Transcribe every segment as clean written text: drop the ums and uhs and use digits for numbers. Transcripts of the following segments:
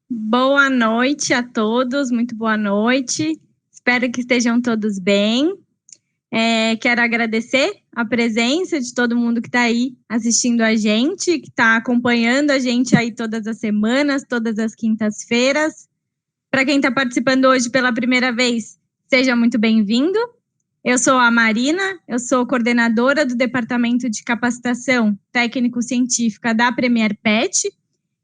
Boa noite a todos, muito boa noite. Espero que estejam todos bem. Quero agradecer a presença de todo mundo que está aí assistindo a gente, que está acompanhando a gente aí todas as semanas, todas as quintas-feiras. Para quem está participando hoje pela primeira vez, seja muito bem-vindo. Eu sou a Marina, eu sou coordenadora do Departamento de Capacitação Técnico-Científica da Premier PET,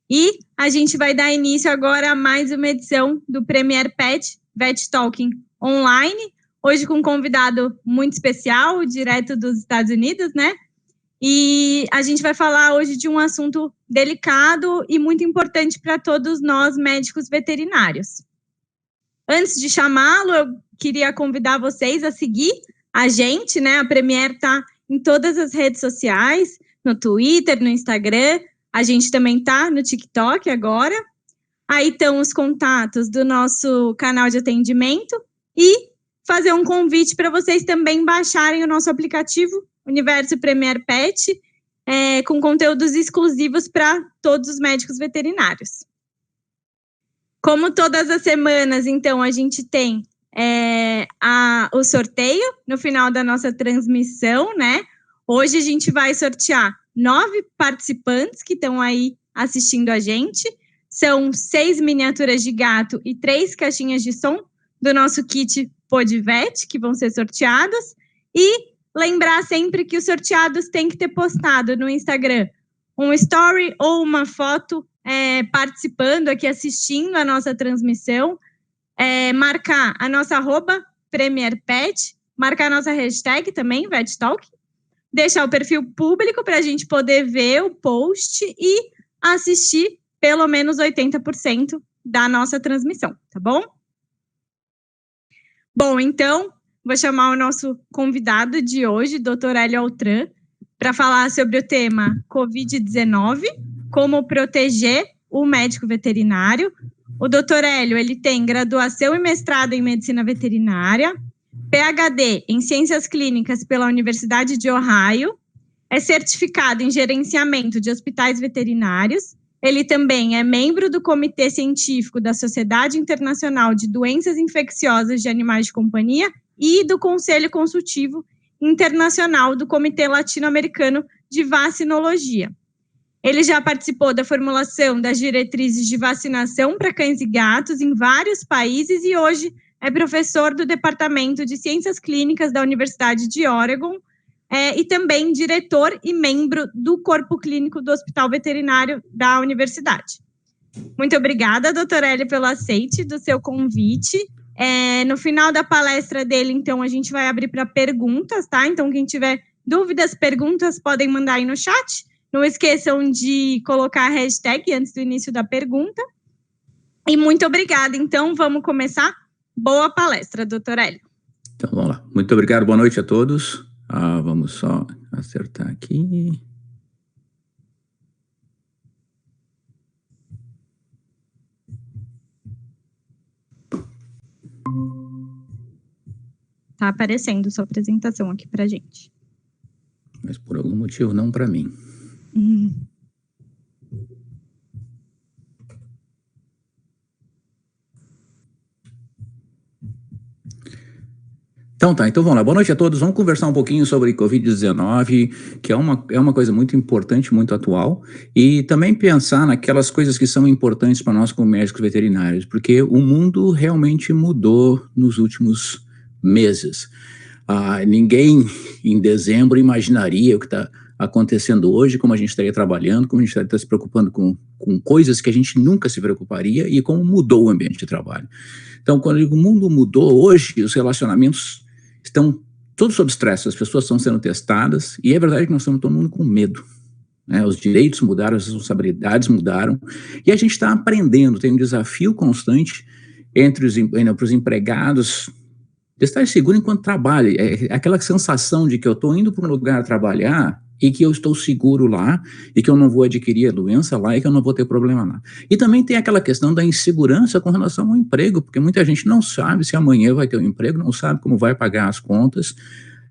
e a gente vai dar início agora a mais uma edição do Premier PET Vet Talking online, hoje com um convidado muito especial, direto dos Estados Unidos, né? E a gente vai falar hoje de um assunto delicado e muito importante para todos nós médicos veterinários. Antes de chamá-lo, eu queria convidar vocês a seguir a gente, né? A Premier está em todas as redes sociais, no Twitter, no Instagram. A gente também está no TikTok agora. Aí estão os contatos do nosso canal de atendimento e fazer um convite para vocês também baixarem o nosso aplicativo Universo Premier Pet, com conteúdos exclusivos para todos os médicos veterinários. Como todas as semanas, então, a gente tem o sorteio no final da nossa transmissão, né? Hoje a gente vai sortear 9 participantes que estão aí assistindo a gente. São 6 miniaturas de gato e 3 caixinhas de som do nosso kit Podvet, que vão ser sorteados. E lembrar sempre que os sorteados têm que ter postado no Instagram um story ou uma foto participando aqui, assistindo a nossa transmissão. Marcar a nossa @PremierPet, marcar a nossa hashtag também, VetTalk, deixar o perfil público para a gente poder ver o post e assistir pelo menos 80% da nossa transmissão, tá bom? Bom, então, vou chamar o nosso convidado de hoje, Dr. Hélio Altran, para falar sobre o tema Covid-19, como proteger o médico veterinário. O Dr. Hélio, ele tem graduação e mestrado em medicina veterinária, PhD em Ciências Clínicas pela Universidade de Ohio, é certificado em gerenciamento de hospitais veterinários. Ele também é membro do Comitê Científico da Sociedade Internacional de Doenças Infecciosas de Animais de Companhia e do Conselho Consultivo Internacional do Comitê Latino-Americano de Vacinologia. Ele já participou da formulação das diretrizes de vacinação para cães e gatos em vários países e hoje é professor do Departamento de Ciências Clínicas da Universidade de Oregon e também diretor e membro do Corpo Clínico do Hospital Veterinário da Universidade. Muito obrigada, doutor Hélio, pelo aceite do seu convite. No final da palestra dele, então, a gente vai abrir para perguntas, tá? Então, quem tiver dúvidas, perguntas, podem mandar aí no chat. Não esqueçam de colocar a hashtag antes do início da pergunta. E muito obrigada. Então, vamos começar. Boa palestra, doutor Hélio. Então, vamos lá. Muito obrigado, boa noite a todos. Vamos só acertar aqui. Tá aparecendo sua apresentação aqui pra gente. Mas por algum motivo não para mim. Então tá, então vamos lá. Boa noite a todos. Vamos conversar um pouquinho sobre Covid-19, que é uma coisa muito importante, muito atual, e também pensar naquelas coisas que são importantes para nós como médicos veterinários, porque o mundo realmente mudou nos últimos meses. Ninguém em dezembro imaginaria o que está acontecendo hoje, como a gente estaria trabalhando, como a gente estaria se preocupando com coisas que a gente nunca se preocuparia e como mudou o ambiente de trabalho. Então, quando eu digo o mundo mudou, hoje os relacionamentos estão todos sob estresse, as pessoas estão sendo testadas, e é verdade que nós estamos todo mundo com medo, né? Os direitos mudaram, as responsabilidades mudaram, e a gente está aprendendo, tem um desafio constante entre os empregados, de estar seguro enquanto trabalha, é aquela sensação de que eu estou indo para um lugar trabalhar e que eu estou seguro lá, e que eu não vou adquirir a doença lá, e que eu não vou ter problema lá. E também tem aquela questão da insegurança com relação ao emprego, porque muita gente não sabe se amanhã vai ter um emprego, não sabe como vai pagar as contas,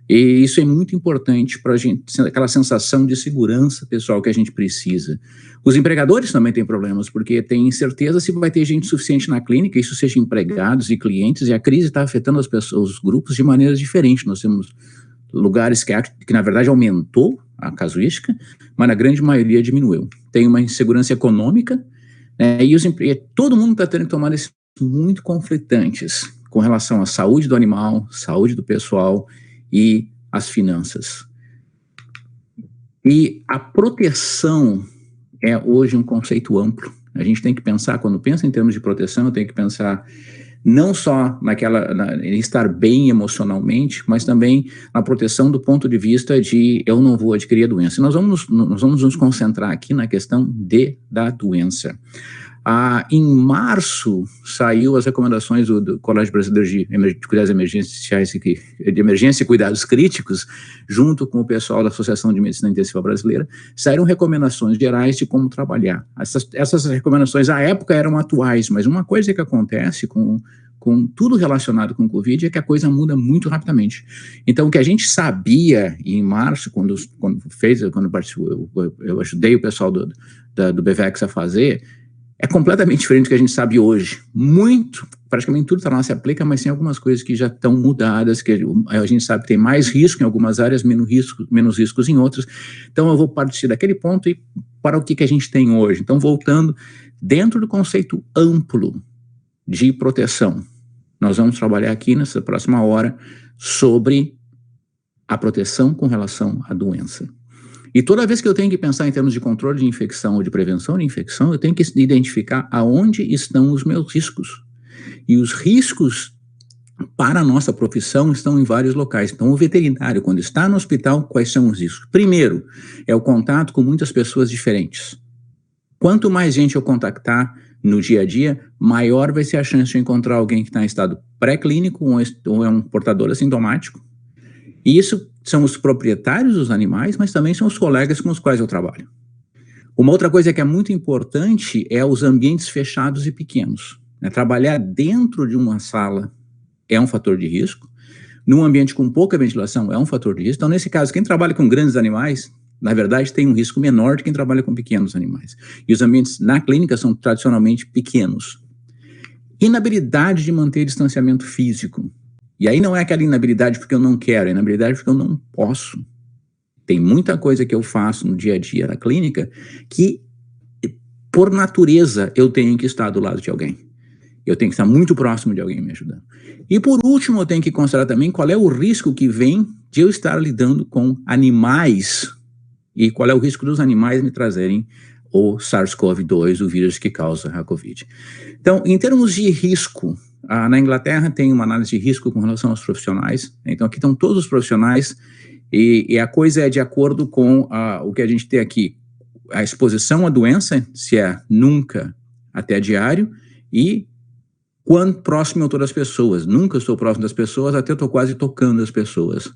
e isso é muito importante para a gente, aquela sensação de segurança pessoal que a gente precisa. Os empregadores também têm problemas, porque tem incerteza se vai ter gente suficiente na clínica, isso seja empregados e clientes, e a crise está afetando as pessoas, os grupos de maneiras diferentes. Nós temos lugares que na verdade aumentou a casuística, mas na grande maioria diminuiu. Tem uma insegurança econômica, né, e todo mundo está tendo que tomar decisões muito conflitantes com relação à saúde do animal, saúde do pessoal e as finanças. E a proteção é hoje um conceito amplo. A gente tem que pensar, quando pensa em termos de proteção, tem que pensar não só em estar bem emocionalmente, mas também na proteção do ponto de vista de eu não vou adquirir a doença. Nós vamos nos concentrar aqui na questão da doença. Em março, saiu as recomendações do Colégio Brasileiro de Cuidados Emergenciais, de Emergência e Cuidados Críticos, junto com o pessoal da Associação de Medicina Intensiva Brasileira, saíram recomendações gerais de como trabalhar. Essas recomendações, à época, eram atuais, mas uma coisa que acontece com tudo relacionado com o Covid é que a coisa muda muito rapidamente. Então, o que a gente sabia em março, quando eu ajudei o pessoal do BVEX a fazer, é completamente diferente do que a gente sabe hoje. Praticamente tudo lá se aplica, mas tem algumas coisas que já estão mudadas, que a gente sabe que tem mais risco em algumas áreas, menos riscos em outras. Então, eu vou partir daquele ponto e para o que a gente tem hoje. Então, voltando, dentro do conceito amplo de proteção, nós vamos trabalhar aqui nessa próxima hora sobre a proteção com relação à doença. E toda vez que eu tenho que pensar em termos de controle de infecção ou de prevenção de infecção, eu tenho que identificar aonde estão os meus riscos. E os riscos para a nossa profissão estão em vários locais. Então, o veterinário, quando está no hospital, quais são os riscos? Primeiro, é o contato com muitas pessoas diferentes. Quanto mais gente eu contactar no dia a dia, maior vai ser a chance de encontrar alguém que está em estado pré-clínico ou é um portador assintomático. E isso são os proprietários dos animais, mas também são os colegas com os quais eu trabalho. Uma outra coisa que é muito importante é os ambientes fechados e pequenos. Trabalhar dentro de uma sala é um fator de risco. Num ambiente com pouca ventilação é um fator de risco. Então, nesse caso, quem trabalha com grandes animais, na verdade, tem um risco menor de quem trabalha com pequenos animais. E os ambientes na clínica são tradicionalmente pequenos. Inabilidade de manter distanciamento físico. E aí não é aquela inabilidade porque eu não quero, é inabilidade porque eu não posso. Tem muita coisa que eu faço no dia a dia na clínica que, por natureza, eu tenho que estar do lado de alguém. Eu tenho que estar muito próximo de alguém me ajudando. E por último, eu tenho que considerar também qual é o risco que vem de eu estar lidando com animais e qual é o risco dos animais me trazerem o SARS-CoV-2, o vírus que causa a Covid. Então, em termos de risco, na Inglaterra tem uma análise de risco com relação aos profissionais. Então, aqui estão todos os profissionais e a coisa é de acordo com o que a gente tem aqui. A exposição à doença, se é nunca até diário, e quão próximo eu estou das pessoas. Nunca estou próximo das pessoas, até eu estou quase tocando as pessoas.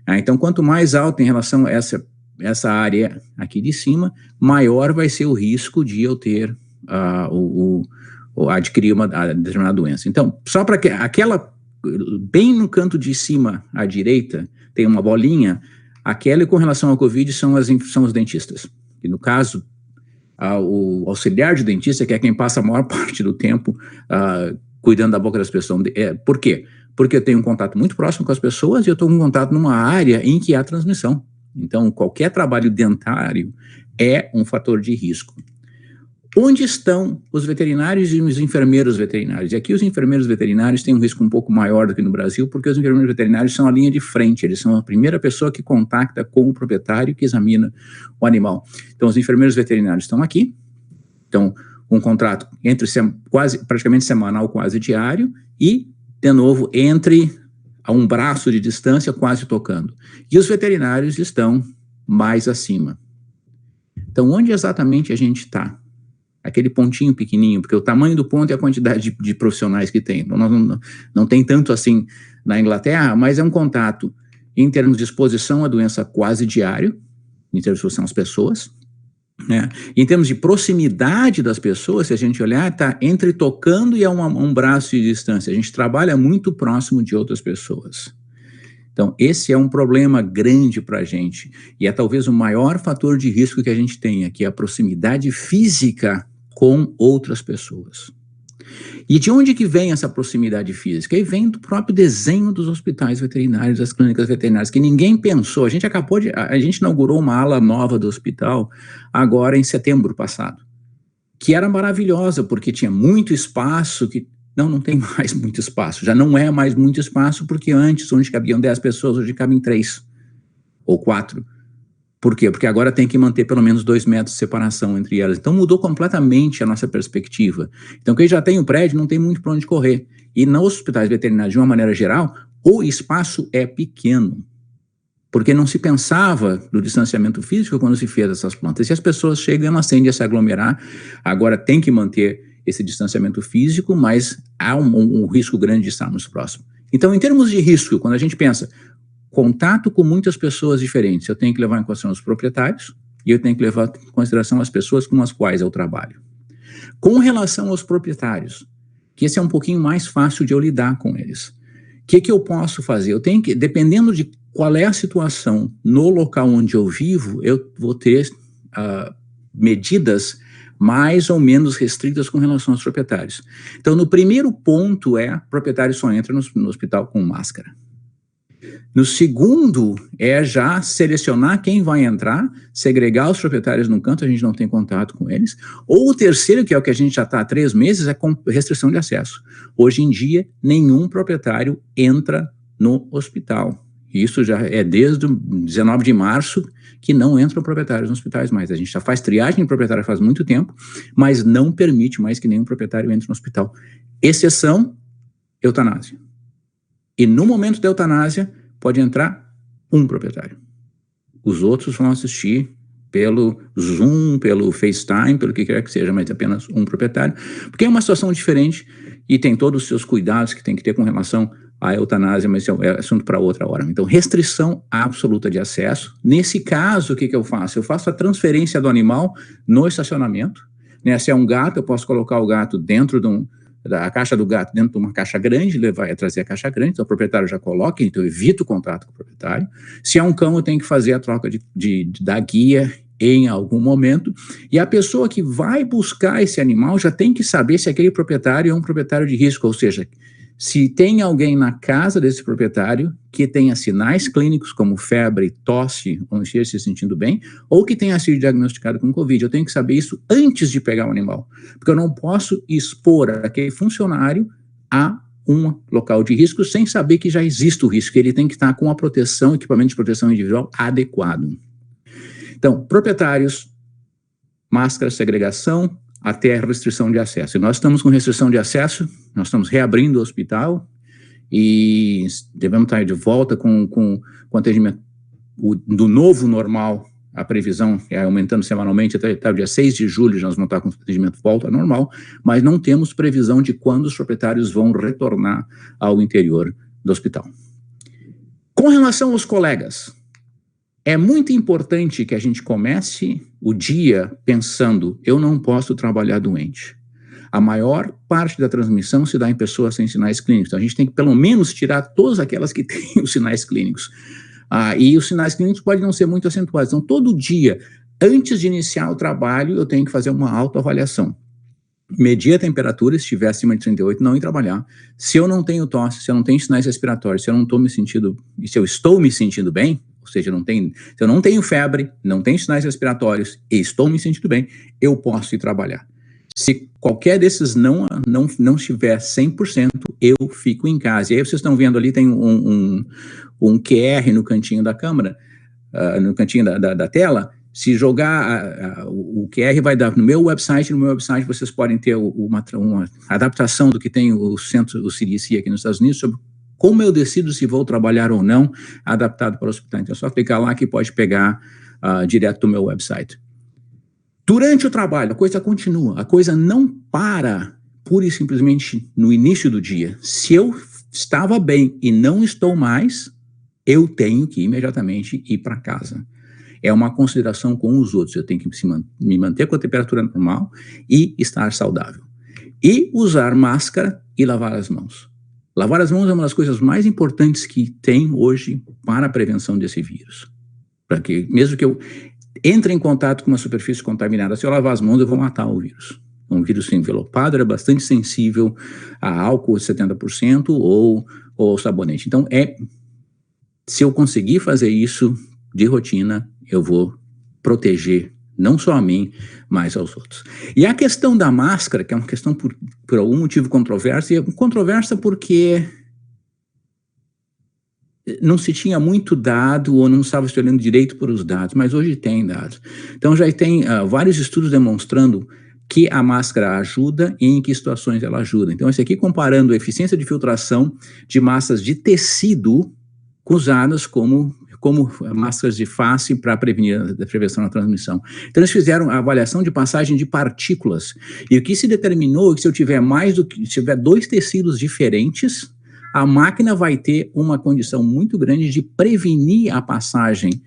Então, quanto mais alto em relação a essa área aqui de cima, maior vai ser o risco de eu ter adquirir uma determinada doença. Então, só para aquela, bem no canto de cima à direita, tem uma bolinha, aquela com relação ao Covid são os dentistas. E no caso, o auxiliar de dentista, que é quem passa a maior parte do tempo cuidando da boca das pessoas. Por quê? Porque eu tenho um contato muito próximo com as pessoas e eu estou em contato numa área em que há transmissão. Então, qualquer trabalho dentário é um fator de risco. Onde estão os veterinários e os enfermeiros veterinários? E aqui os enfermeiros veterinários têm um risco um pouco maior do que no Brasil, porque os enfermeiros veterinários são a linha de frente, eles são a primeira pessoa que contacta com o proprietário que examina o animal. Então, os enfermeiros veterinários estão aqui, então, um contrato praticamente semanal, quase diário, e, de novo, entre a um braço de distância, quase tocando. E os veterinários estão mais acima. Então, onde exatamente a gente está? Aquele pontinho pequenininho, porque o tamanho do ponto é a quantidade de profissionais que tem. Então, não tem tanto assim na Inglaterra, mas é um contato em termos de exposição à doença quase diário, em termos de exposição às pessoas, né? Em termos de proximidade das pessoas, se a gente olhar, está entre tocando e um braço de distância. A gente trabalha muito próximo de outras pessoas. Então, esse é um problema grande para a gente, e é talvez o maior fator de risco que a gente tem, que é a proximidade física com outras pessoas. E de onde que vem essa proximidade física? E vem do próprio desenho dos hospitais veterinários, das clínicas veterinárias, que ninguém pensou. A gente inaugurou uma ala nova do hospital agora em setembro passado, que era maravilhosa, porque tinha muito espaço, não tem mais muito espaço, já não é mais muito espaço, porque antes, onde cabiam 10 pessoas, hoje cabem 3 ou 4. Por quê? Porque agora tem que manter pelo menos 2 metros de separação entre elas. Então mudou completamente a nossa perspectiva. Então quem já tem o prédio não tem muito para onde correr. E nos hospitais veterinários, de uma maneira geral, o espaço é pequeno. Porque não se pensava no distanciamento físico quando se fez essas plantas. E as pessoas chegam e elas tendem a se aglomerar. Agora tem que manter esse distanciamento físico, mas há um risco grande de estarmos próximos. Então, em termos de risco, quando a gente pensa contato com muitas pessoas diferentes, eu tenho que levar em consideração os proprietários e eu tenho que levar em consideração as pessoas com as quais eu trabalho. Com relação aos proprietários, que esse é um pouquinho mais fácil de eu lidar com eles. O que eu posso fazer? Eu tenho que, dependendo de qual é a situação no local onde eu vivo, eu vou ter medidas mais ou menos restritas com relação aos proprietários. Então, no primeiro ponto o proprietário só entra no hospital com máscara. No segundo, é já selecionar quem vai entrar, segregar os proprietários num canto, a gente não tem contato com eles. Ou o terceiro, que é o que a gente já está há 3 meses, é com restrição de acesso. Hoje em dia, nenhum proprietário entra no hospital. Isso já é desde o 19 de março que não entram proprietários nos hospitais mais. A gente já faz triagem de proprietário faz muito tempo, mas não permite mais que nenhum proprietário entre no hospital. Exceção, eutanásia. E no momento da eutanásia, pode entrar um proprietário. Os outros vão assistir pelo Zoom, pelo FaceTime, pelo que quer que seja, mas apenas um proprietário, porque é uma situação diferente e tem todos os seus cuidados que tem que ter com relação à eutanásia, mas é assunto para outra hora. Então, restrição absoluta de acesso. Nesse caso, o que eu faço? Eu faço a transferência do animal no estacionamento, né? Se é um gato, eu posso colocar o gato dentro da caixa do gato dentro de uma caixa grande, trazer a caixa grande, então o proprietário já coloca, então eu evito o contato com o proprietário. Se é um cão, eu tenho que fazer a troca da guia em algum momento, e a pessoa que vai buscar esse animal já tem que saber se aquele proprietário é um proprietário de risco, ou seja, se tem alguém na casa desse proprietário que tenha sinais clínicos como febre, tosse, ou não esteja se sentindo bem, ou que tenha sido diagnosticado com Covid, eu tenho que saber isso antes de pegar o animal, porque eu não posso expor aquele funcionário a um local de risco sem saber que já existe o risco, ele tem que estar com a proteção, equipamento de proteção individual adequado. Então, proprietários, máscara, segregação, até a restrição de acesso. E nós estamos com restrição de acesso, nós estamos reabrindo o hospital e devemos estar de volta com atendimento do novo normal a previsão é aumentando semanalmente, até o dia 6 de julho nós vamos estar com o atendimento volta normal, mas não temos previsão de quando os proprietários vão retornar ao interior do hospital. Com relação aos colegas, é muito importante que a gente comece o dia pensando, eu não posso trabalhar doente. A maior parte da transmissão se dá em pessoas sem sinais clínicos, então a gente tem que pelo menos tirar todas aquelas que têm os sinais clínicos. E os sinais clínicos podem não ser muito acentuados. Então, todo dia, antes de iniciar o trabalho, eu tenho que fazer uma autoavaliação. Medir a temperatura, se estiver acima de 38, não ir trabalhar. Se eu não tenho tosse, se eu não tenho sinais respiratórios, se eu não estou me sentindo, e se eu estou me sentindo bem, ou seja, se eu não tenho febre, não tenho sinais respiratórios e estou me sentindo bem, eu posso ir trabalhar. Se qualquer desses não estiver 100%, eu fico em casa. E aí vocês estão vendo ali, tem um QR no cantinho da câmera, no cantinho da tela. Se jogar o QR vai dar no meu website vocês podem ter uma adaptação do que tem o CDC aqui nos Estados Unidos sobre como eu decido se vou trabalhar ou não, adaptado para o hospital. Então é só clicar lá que pode pegar direto do meu website. Durante o trabalho, a coisa continua, a coisa não para pura e simplesmente no início do dia. Se eu estava bem e não estou mais, eu tenho que imediatamente ir para casa. É uma consideração com os outros, eu tenho que me manter com a temperatura normal e estar saudável. E usar máscara e lavar as mãos. Lavar as mãos é uma das coisas mais importantes que tem hoje para a prevenção desse vírus. Para que, mesmo que eu entre em contato com uma superfície contaminada, se eu lavar as mãos, eu vou matar o vírus. Um vírus envelopado é bastante sensível a álcool 70% ou sabonete. Então, se eu conseguir fazer isso de rotina, eu vou proteger não só a mim, mas aos outros. E a questão da máscara, que é uma questão por algum motivo controversa, e é controversa porque não se tinha muito dado ou não estava se olhando direito por os dados, mas hoje tem dados. Então já tem vários estudos demonstrando que a máscara ajuda e em que situações ela ajuda. Então esse aqui comparando a eficiência de filtração de massas de tecido usadas como máscaras de face para prevenir a prevenção da transmissão. Então eles fizeram a avaliação de passagem de partículas, e o que se determinou é que se eu tiver se tiver 2 tecidos diferentes, a máquina vai ter uma condição muito grande de prevenir a passagem.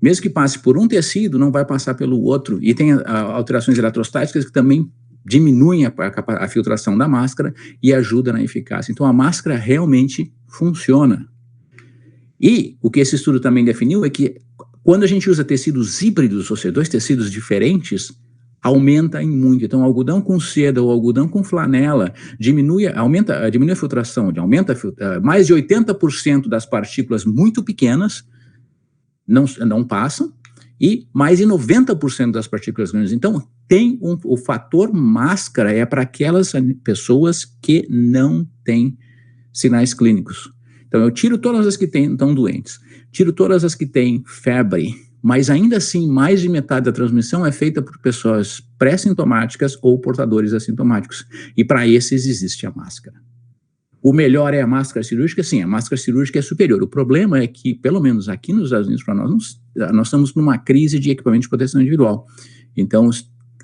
Mesmo que passe por um tecido, não vai passar pelo outro. E tem alterações eletrostáticas que também diminuem a filtração da máscara e ajudam na eficácia. Então a máscara realmente funciona. E o que esse estudo também definiu é que quando a gente usa tecidos híbridos, ou seja, 2 tecidos diferentes, aumenta em muito. Então, algodão com seda ou algodão com flanela diminui a filtração, mais de 80% das partículas muito pequenas não passam, e mais de 90% das partículas grandes. Então, o fator máscara é para aquelas pessoas que não têm sinais clínicos. Então, eu tiro todas as que estão doentes, tiro todas as que têm febre, mas ainda assim, mais de metade da transmissão é feita por pessoas pré-sintomáticas ou portadores assintomáticos. E para esses existe a máscara. O melhor é a máscara cirúrgica? Sim, a máscara cirúrgica é superior. O problema é que, pelo menos aqui nos Estados Unidos, para nós estamos numa crise de equipamento de proteção individual. Então,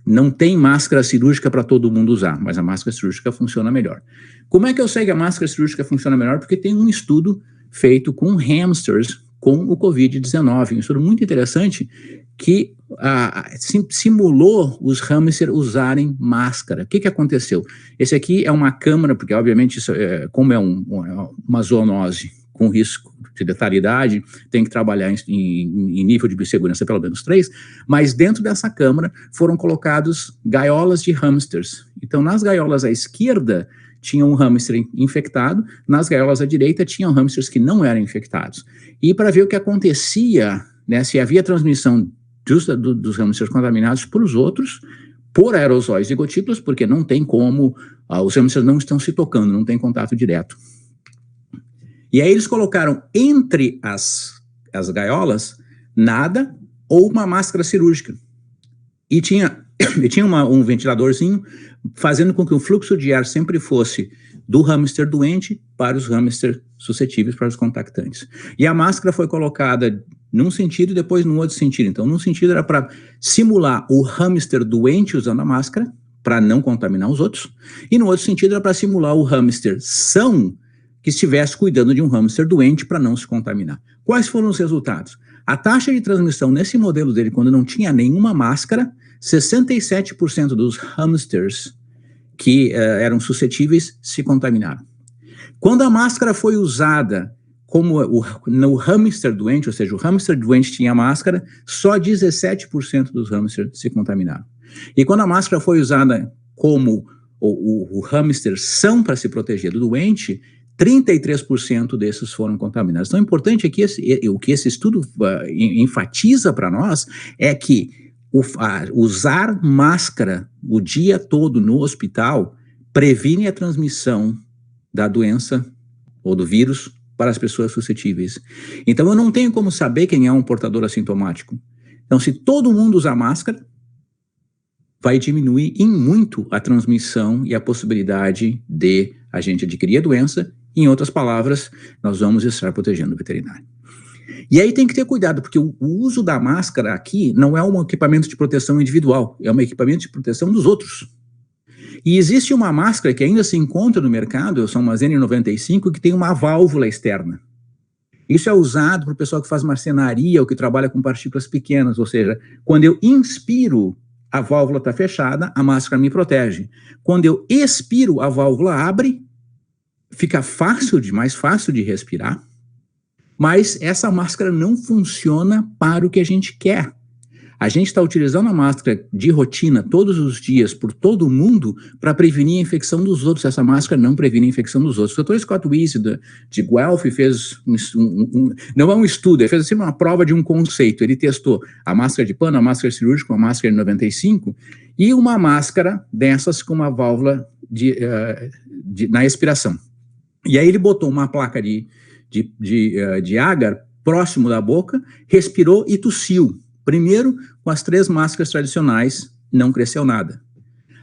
não tem máscara cirúrgica para todo mundo usar, mas a máscara cirúrgica funciona melhor. Como é que eu sei que a máscara cirúrgica funciona melhor? Porque tem um estudo feito com hamsters com o Covid-19, um estudo muito interessante que simulou os hamsters usarem máscara. O que aconteceu? Esse aqui é uma câmara, porque obviamente isso como é uma zoonose com risco de letalidade, tem que trabalhar em nível de biossegurança pelo menos 3, mas dentro dessa câmara foram colocados gaiolas de hamsters. Então nas gaiolas à esquerda tinha um hamster infectado, nas gaiolas à direita tinham hamsters que não eram infectados. E para ver o que acontecia, né, se havia transmissão dos hamsters contaminados para os outros, por aerosóis e gotículas, porque não tem como, os hamsters não estão se tocando, não tem contato direto. E aí eles colocaram entre as gaiolas nada ou uma máscara cirúrgica. E tinha um ventiladorzinho fazendo com que o fluxo de ar sempre fosse do hamster doente para os hamsters suscetíveis, para os contactantes. E a máscara foi colocada num sentido e depois num outro sentido. Então, num sentido era para simular o hamster doente usando a máscara, para não contaminar os outros, e no outro sentido era para simular o hamster são que estivesse cuidando de um hamster doente para não se contaminar. Quais foram os resultados? A taxa de transmissão nesse modelo dele, quando não tinha nenhuma máscara, 67% dos hamsters que eram suscetíveis se contaminaram. Quando a máscara foi usada como no hamster doente, ou seja, o hamster doente tinha máscara, só 17% dos hamsters se contaminaram. E quando a máscara foi usada como o hamster são para se proteger do doente, 33% desses foram contaminados. Então, o importante é que o que esse estudo enfatiza para nós é que usar máscara o dia todo no hospital previne a transmissão da doença ou do vírus para as pessoas suscetíveis. Então, eu não tenho como saber quem é um portador assintomático. Então, se todo mundo usar máscara, vai diminuir em muito a transmissão e a possibilidade de a gente adquirir a doença. Em outras palavras, nós vamos estar protegendo o veterinário. E aí tem que ter cuidado, porque o uso da máscara aqui não é um equipamento de proteção individual, é um equipamento de proteção dos outros. E existe uma máscara que ainda se encontra no mercado, são umas N95, que tem uma válvula externa. Isso é usado para o pessoal que faz marcenaria ou que trabalha com partículas pequenas, ou seja, quando eu inspiro, a válvula está fechada, a máscara me protege. Quando eu expiro, a válvula abre, fica mais fácil de respirar, mas essa máscara não funciona para o que a gente quer. A gente está utilizando a máscara de rotina todos os dias por todo mundo para prevenir a infecção dos outros. Essa máscara não previne a infecção dos outros. O Dr. Scott Wiese de Guelph fez não é um estudo, ele fez assim uma prova de um conceito. Ele testou a máscara de pano, a máscara cirúrgica, uma máscara de N95 e uma máscara dessas com uma válvula na expiração. E aí ele botou uma placa de agar próximo da boca, respirou e tossiu. Primeiro, com as 3 máscaras tradicionais, não cresceu nada.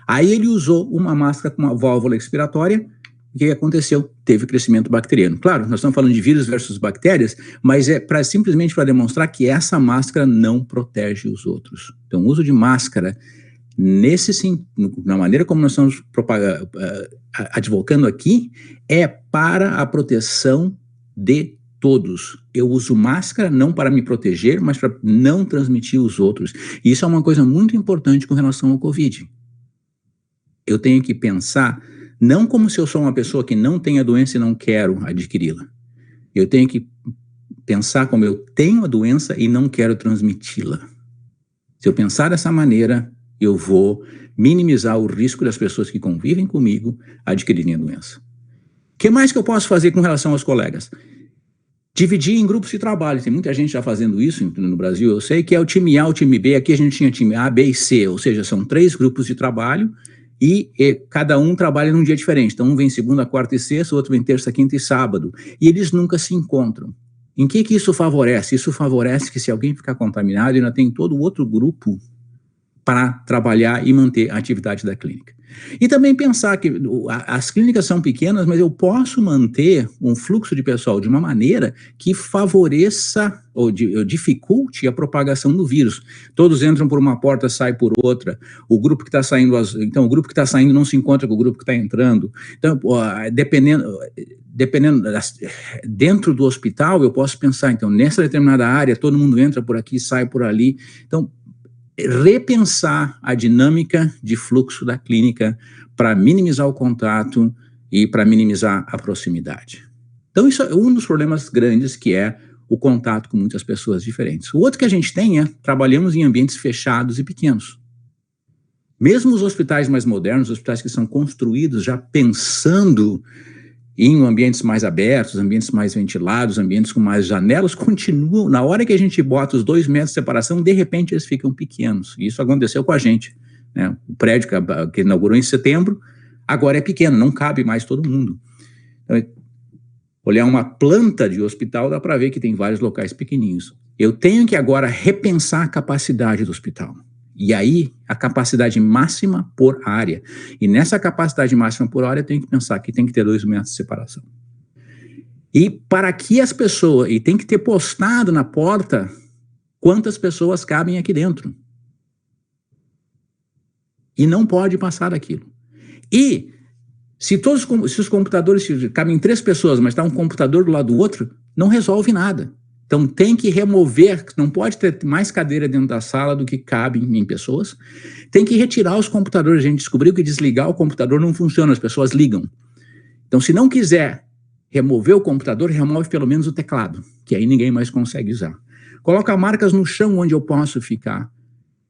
Aí ele usou uma máscara com uma válvula expiratória, o que aconteceu? Teve crescimento bacteriano. Claro, nós estamos falando de vírus versus bactérias, mas é simplesmente para demonstrar que essa máscara não protege os outros. Então, o uso de máscara, na maneira como nós estamos advocando aqui, é para a proteção de todos. Eu uso máscara não para me proteger, mas para não transmitir os outros. E isso é uma coisa muito importante com relação ao Covid. Eu tenho que pensar, não como se eu sou uma pessoa que não tem a doença e não quero adquiri-la. Eu tenho que pensar como eu tenho a doença e não quero transmiti-la. Se eu pensar dessa maneira, eu vou minimizar o risco das pessoas que convivem comigo adquirirem a doença. O que mais que eu posso fazer com relação aos colegas? Dividir em grupos de trabalho. Tem muita gente já fazendo isso no Brasil, eu sei, que é o time A, o time B. Aqui a gente tinha time A, B e C, ou seja, são 3 grupos de trabalho e cada um trabalha num dia diferente. Então, um vem segunda, quarta e sexta, o outro vem terça, quinta e sábado. E eles nunca se encontram. Em que isso favorece? Isso favorece que se alguém ficar contaminado, ainda tem todo o outro grupo para trabalhar e manter a atividade da clínica. E também pensar que as clínicas são pequenas, mas eu posso manter um fluxo de pessoal de uma maneira que favoreça ou dificulte a propagação do vírus. Todos entram por uma porta, saem por outra. O grupo que está saindo, o grupo que está saindo não se encontra com o grupo que está entrando. Então, dependendo dentro do hospital, eu posso pensar, então, nessa determinada área, todo mundo entra por aqui, sai por ali. Então, repensar a dinâmica de fluxo da clínica para minimizar o contato e para minimizar a proximidade. Então, isso é um dos problemas grandes, que é o contato com muitas pessoas diferentes. O outro que a gente tem é, trabalhamos em ambientes fechados e pequenos. Mesmo os hospitais mais modernos, os hospitais que são construídos já pensando em ambientes mais abertos, ambientes mais ventilados, ambientes com mais janelas, continuam, na hora que a gente bota os 2 metros de separação, de repente eles ficam pequenos. E isso aconteceu com a gente, né? O prédio que inaugurou em setembro, agora é pequeno, não cabe mais todo mundo. Então, olhar uma planta de hospital, dá para ver que tem vários locais pequenininhos. Eu tenho que agora repensar a capacidade do hospital. E aí, a capacidade máxima por área. E nessa capacidade máxima por área, eu tenho que pensar que tem que ter 2 metros de separação. E para que as pessoas, e tem que ter postado na porta quantas pessoas cabem aqui dentro. E não pode passar daquilo. E se os computadores cabem 3 pessoas, mas está um computador do lado do outro, não resolve nada. Então tem que remover, não pode ter mais cadeira dentro da sala do que cabe em pessoas. Tem que retirar os computadores. A gente descobriu que desligar o computador não funciona, as pessoas ligam. Então se não quiser remover o computador, remove pelo menos o teclado, que aí ninguém mais consegue usar. Coloca marcas no chão onde eu posso ficar,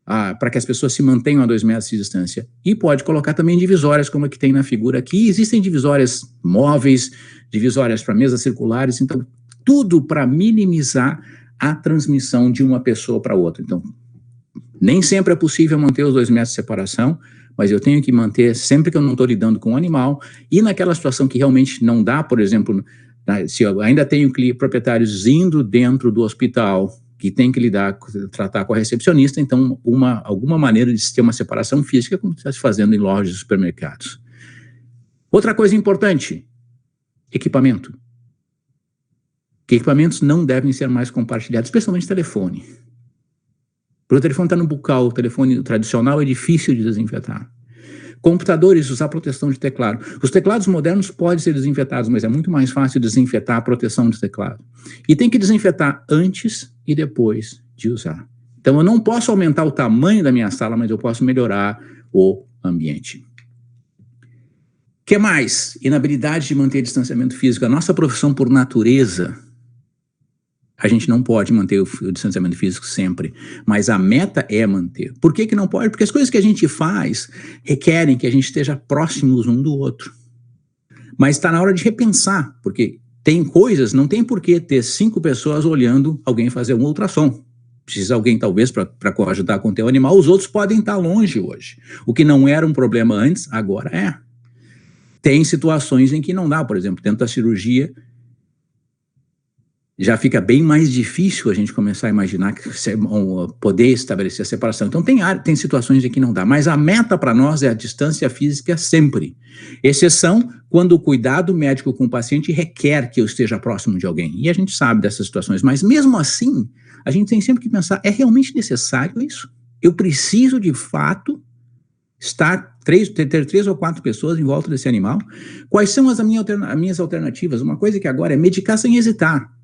para que as pessoas se mantenham a 2 metros de distância. E pode colocar também divisórias, como a que tem na figura aqui. Existem divisórias móveis, divisórias para mesas circulares, então tudo para minimizar a transmissão de uma pessoa para outra. Então, nem sempre é possível manter os 2 metros de separação, mas eu tenho que manter sempre que eu não estou lidando com o animal, e naquela situação que realmente não dá, por exemplo, se eu ainda tenho proprietários indo dentro do hospital, que tem que tratar com a recepcionista, então alguma maneira de ter uma separação física, como está se fazendo em lojas e supermercados. Outra coisa importante, equipamento. Que equipamentos não devem ser mais compartilhados, especialmente telefone. Porque o telefone está no bucal, o telefone tradicional é difícil de desinfetar. Computadores, usar proteção de teclado. Os teclados modernos podem ser desinfetados, mas é muito mais fácil desinfetar a proteção de teclado. E tem que desinfetar antes e depois de usar. Então eu não posso aumentar o tamanho da minha sala, mas eu posso melhorar o ambiente. O que mais? Inabilidade de manter distanciamento físico. A nossa profissão por natureza, a gente não pode manter o distanciamento físico sempre, mas a meta é manter. Por que não pode? Porque as coisas que a gente faz requerem que a gente esteja próximos um do outro. Mas está na hora de repensar, porque tem coisas, não tem por que ter 5 pessoas olhando alguém fazer um ultrassom. Precisa alguém, talvez, para ajudar a conter o animal. Os outros podem estar longe hoje. O que não era um problema antes, agora é. Tem situações em que não dá, por exemplo, dentro da cirurgia, já fica bem mais difícil a gente começar a imaginar que poder estabelecer a separação. Então tem situações em que não dá, mas a meta para nós é a distância física sempre. Exceção quando o cuidado médico com o paciente requer que eu esteja próximo de alguém. E a gente sabe dessas situações, mas mesmo assim, a gente tem sempre que pensar, é realmente necessário isso? Eu preciso de fato ter 3 ou 4 pessoas em volta desse animal? Quais são as minhas alternativas? Uma coisa que agora é medicar sem hesitar.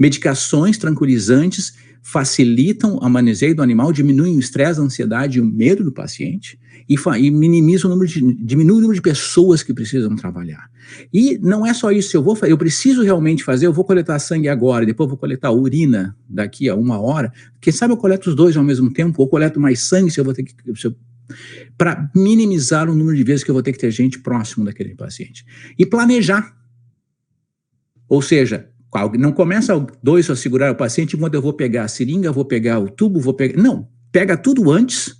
Medicações tranquilizantes facilitam o manuseio do animal, diminuem o estresse, a ansiedade e o medo do paciente e minimizam diminui o número de pessoas que precisam trabalhar. E não é só isso, eu preciso realmente fazer, eu vou coletar sangue agora, depois eu vou coletar urina daqui a 1 hora, quem sabe eu coleto os 2 ao mesmo tempo, ou coleto mais sangue se eu vou ter que... para minimizar o número de vezes que eu vou ter que ter gente próximo daquele paciente. E planejar. Ou seja, não começa 2 a segurar o paciente quando eu vou pegar a seringa, vou pegar o tubo, não, pega tudo antes,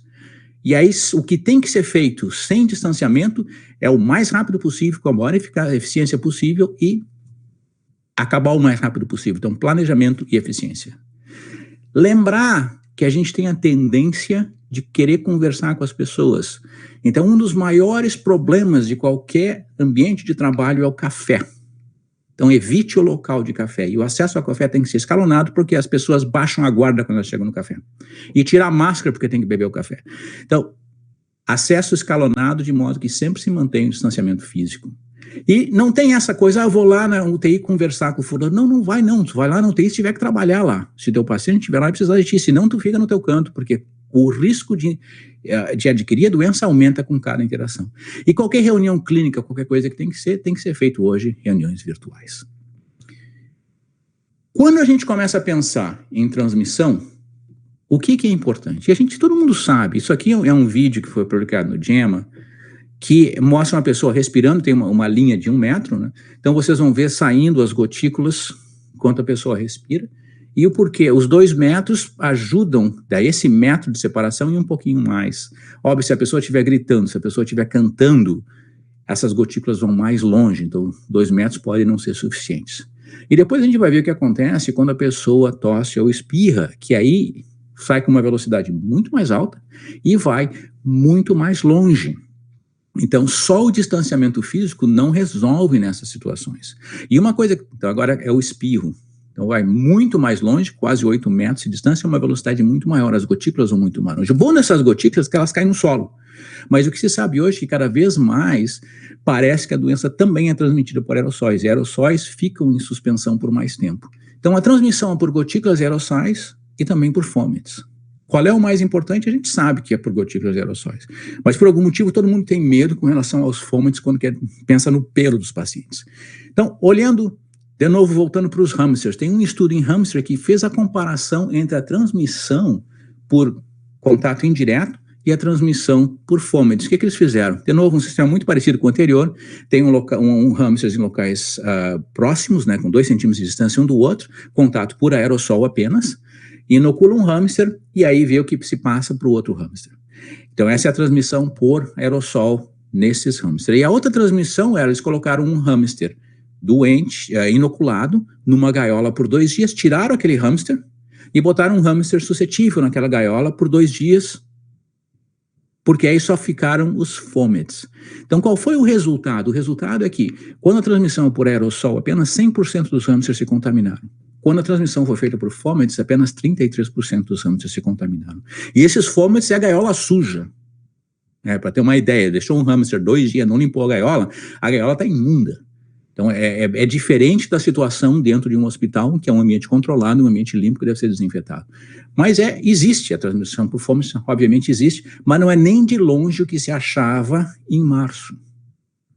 e aí o que tem que ser feito sem distanciamento é o mais rápido possível, com a maior eficiência possível e acabar o mais rápido possível. Então, planejamento e eficiência. Lembrar que a gente tem a tendência de querer conversar com as pessoas. Então, um dos maiores problemas de qualquer ambiente de trabalho é o café. Então, evite o local de café. E o acesso ao café tem que ser escalonado, porque as pessoas baixam a guarda quando elas chegam no café. E tirar a máscara, porque tem que beber o café. Então, acesso escalonado, de modo que sempre se mantenha o distanciamento físico. E não tem essa coisa, eu vou lá na UTI conversar com o fulano. Não vai não. Tu vai lá na UTI se tiver que trabalhar lá. Se teu paciente estiver lá e precisar de ti. Senão, tu fica no teu canto, porque o risco de adquirir a doença aumenta com cada interação. E qualquer reunião clínica, qualquer coisa que tem que ser feito hoje, reuniões virtuais. Quando a gente começa a pensar em transmissão, o que é importante? E todo mundo sabe, isso aqui é um vídeo que foi publicado no JAMA, que mostra uma pessoa respirando, tem uma linha de 1 metro, né? Então vocês vão ver saindo as gotículas enquanto a pessoa respira. E o porquê? Os 2 metros ajudam a esse metro de separação e um pouquinho mais. Óbvio, se a pessoa estiver gritando, se a pessoa estiver cantando, essas gotículas vão mais longe, então 2 metros podem não ser suficientes. E depois a gente vai ver o que acontece quando a pessoa tosse ou espirra, que aí sai com uma velocidade muito mais alta e vai muito mais longe. Então, só o distanciamento físico não resolve nessas situações. E uma coisa, então agora é o espirro. Então vai muito mais longe, quase 8 metros de distância, uma velocidade muito maior, as gotículas vão muito mais longe. O bom dessas gotículas é que elas caem no solo. Mas o que se sabe hoje é que cada vez mais parece que a doença também é transmitida por aerossóis, e aerossóis ficam em suspensão por mais tempo. Então a transmissão é por gotículas e aerossóis e também por fomites. Qual é o mais importante? A gente sabe que é por gotículas e aerossóis. Mas por algum motivo todo mundo tem medo com relação aos fomites quando pensa no pelo dos pacientes. Então, olhando, de novo, voltando para os hamsters, tem um estudo em hamster que fez a comparação entre a transmissão por contato indireto e a transmissão por fomites. O que eles fizeram? De novo, um sistema muito parecido com o anterior, tem um hamster em locais próximos, né, com 2 centímetros de distância um do outro, contato por aerossol apenas, inocula um hamster e aí vê o que se passa para o outro hamster. Então essa é a transmissão por aerossol nesses hamsters. E a outra transmissão era, eles colocaram um hamster doente, inoculado, numa gaiola por 2 dias, tiraram aquele hamster e botaram um hamster suscetível naquela gaiola por 2 dias, porque aí só ficaram os fomites. Então qual foi o resultado? O resultado é que, quando a transmissão por aerossol, apenas 100% dos hamsters se contaminaram. Quando a transmissão foi feita por fomites, apenas 33% dos hamsters se contaminaram. E esses fomites é a gaiola suja. Para ter uma ideia, deixou um hamster 2 dias, não limpou a gaiola está imunda. Então é diferente da situação dentro de um hospital, que é um ambiente controlado, um ambiente limpo que deve ser desinfetado. Mas existe a transmissão por fomites, obviamente existe, mas não é nem de longe o que se achava em março.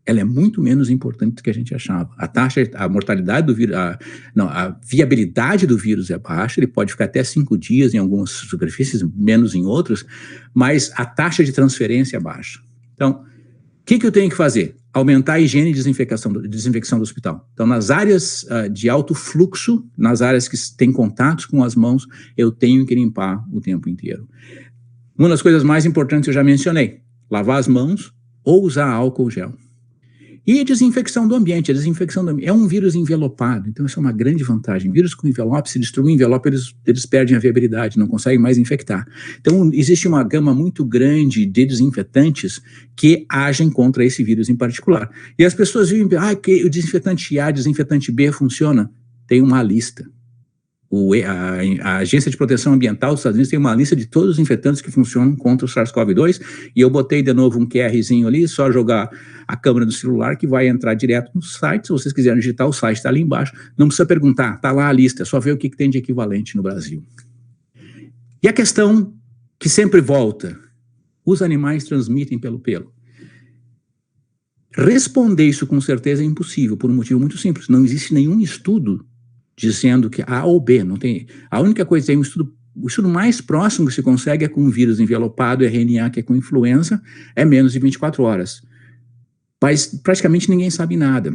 Ela é muito menos importante do que a gente achava. A mortalidade do vírus, a viabilidade do vírus é baixa, ele pode ficar até 5 dias em algumas superfícies, menos em outras, mas a taxa de transferência é baixa. Então, o que eu tenho que fazer? Aumentar a higiene e desinfecção do hospital. Então, nas áreas de alto fluxo, nas áreas que têm contatos com as mãos, eu tenho que limpar o tempo inteiro. Uma das coisas mais importantes eu já mencionei, lavar as mãos ou usar álcool gel. E a desinfecção do ambiente. É um vírus envelopado, então isso é uma grande vantagem. Vírus com envelope, se destruir o envelope, eles perdem a viabilidade, não conseguem mais infectar. Então existe uma gama muito grande de desinfetantes que agem contra esse vírus em particular. E as pessoas vivem, que o desinfetante A, desinfetante B funciona. Tem uma lista. A Agência de Proteção Ambiental dos Estados Unidos tem uma lista de todos os infectantes que funcionam contra o SARS-CoV-2, e eu botei de novo um QRzinho ali, só jogar a câmera do celular que vai entrar direto no site. Se vocês quiserem digitar, o site está ali embaixo, não precisa perguntar, está lá a lista, é só ver o que tem de equivalente no Brasil. E a questão que sempre volta, os animais transmitem pelo pelo. Responder isso com certeza é impossível, por um motivo muito simples, não existe nenhum estudo dizendo que A ou B, não tem. A única coisa, tem o estudo mais próximo que se consegue é com um vírus envelopado, RNA, que é com influenza, é menos de 24 horas. Mas praticamente ninguém sabe nada.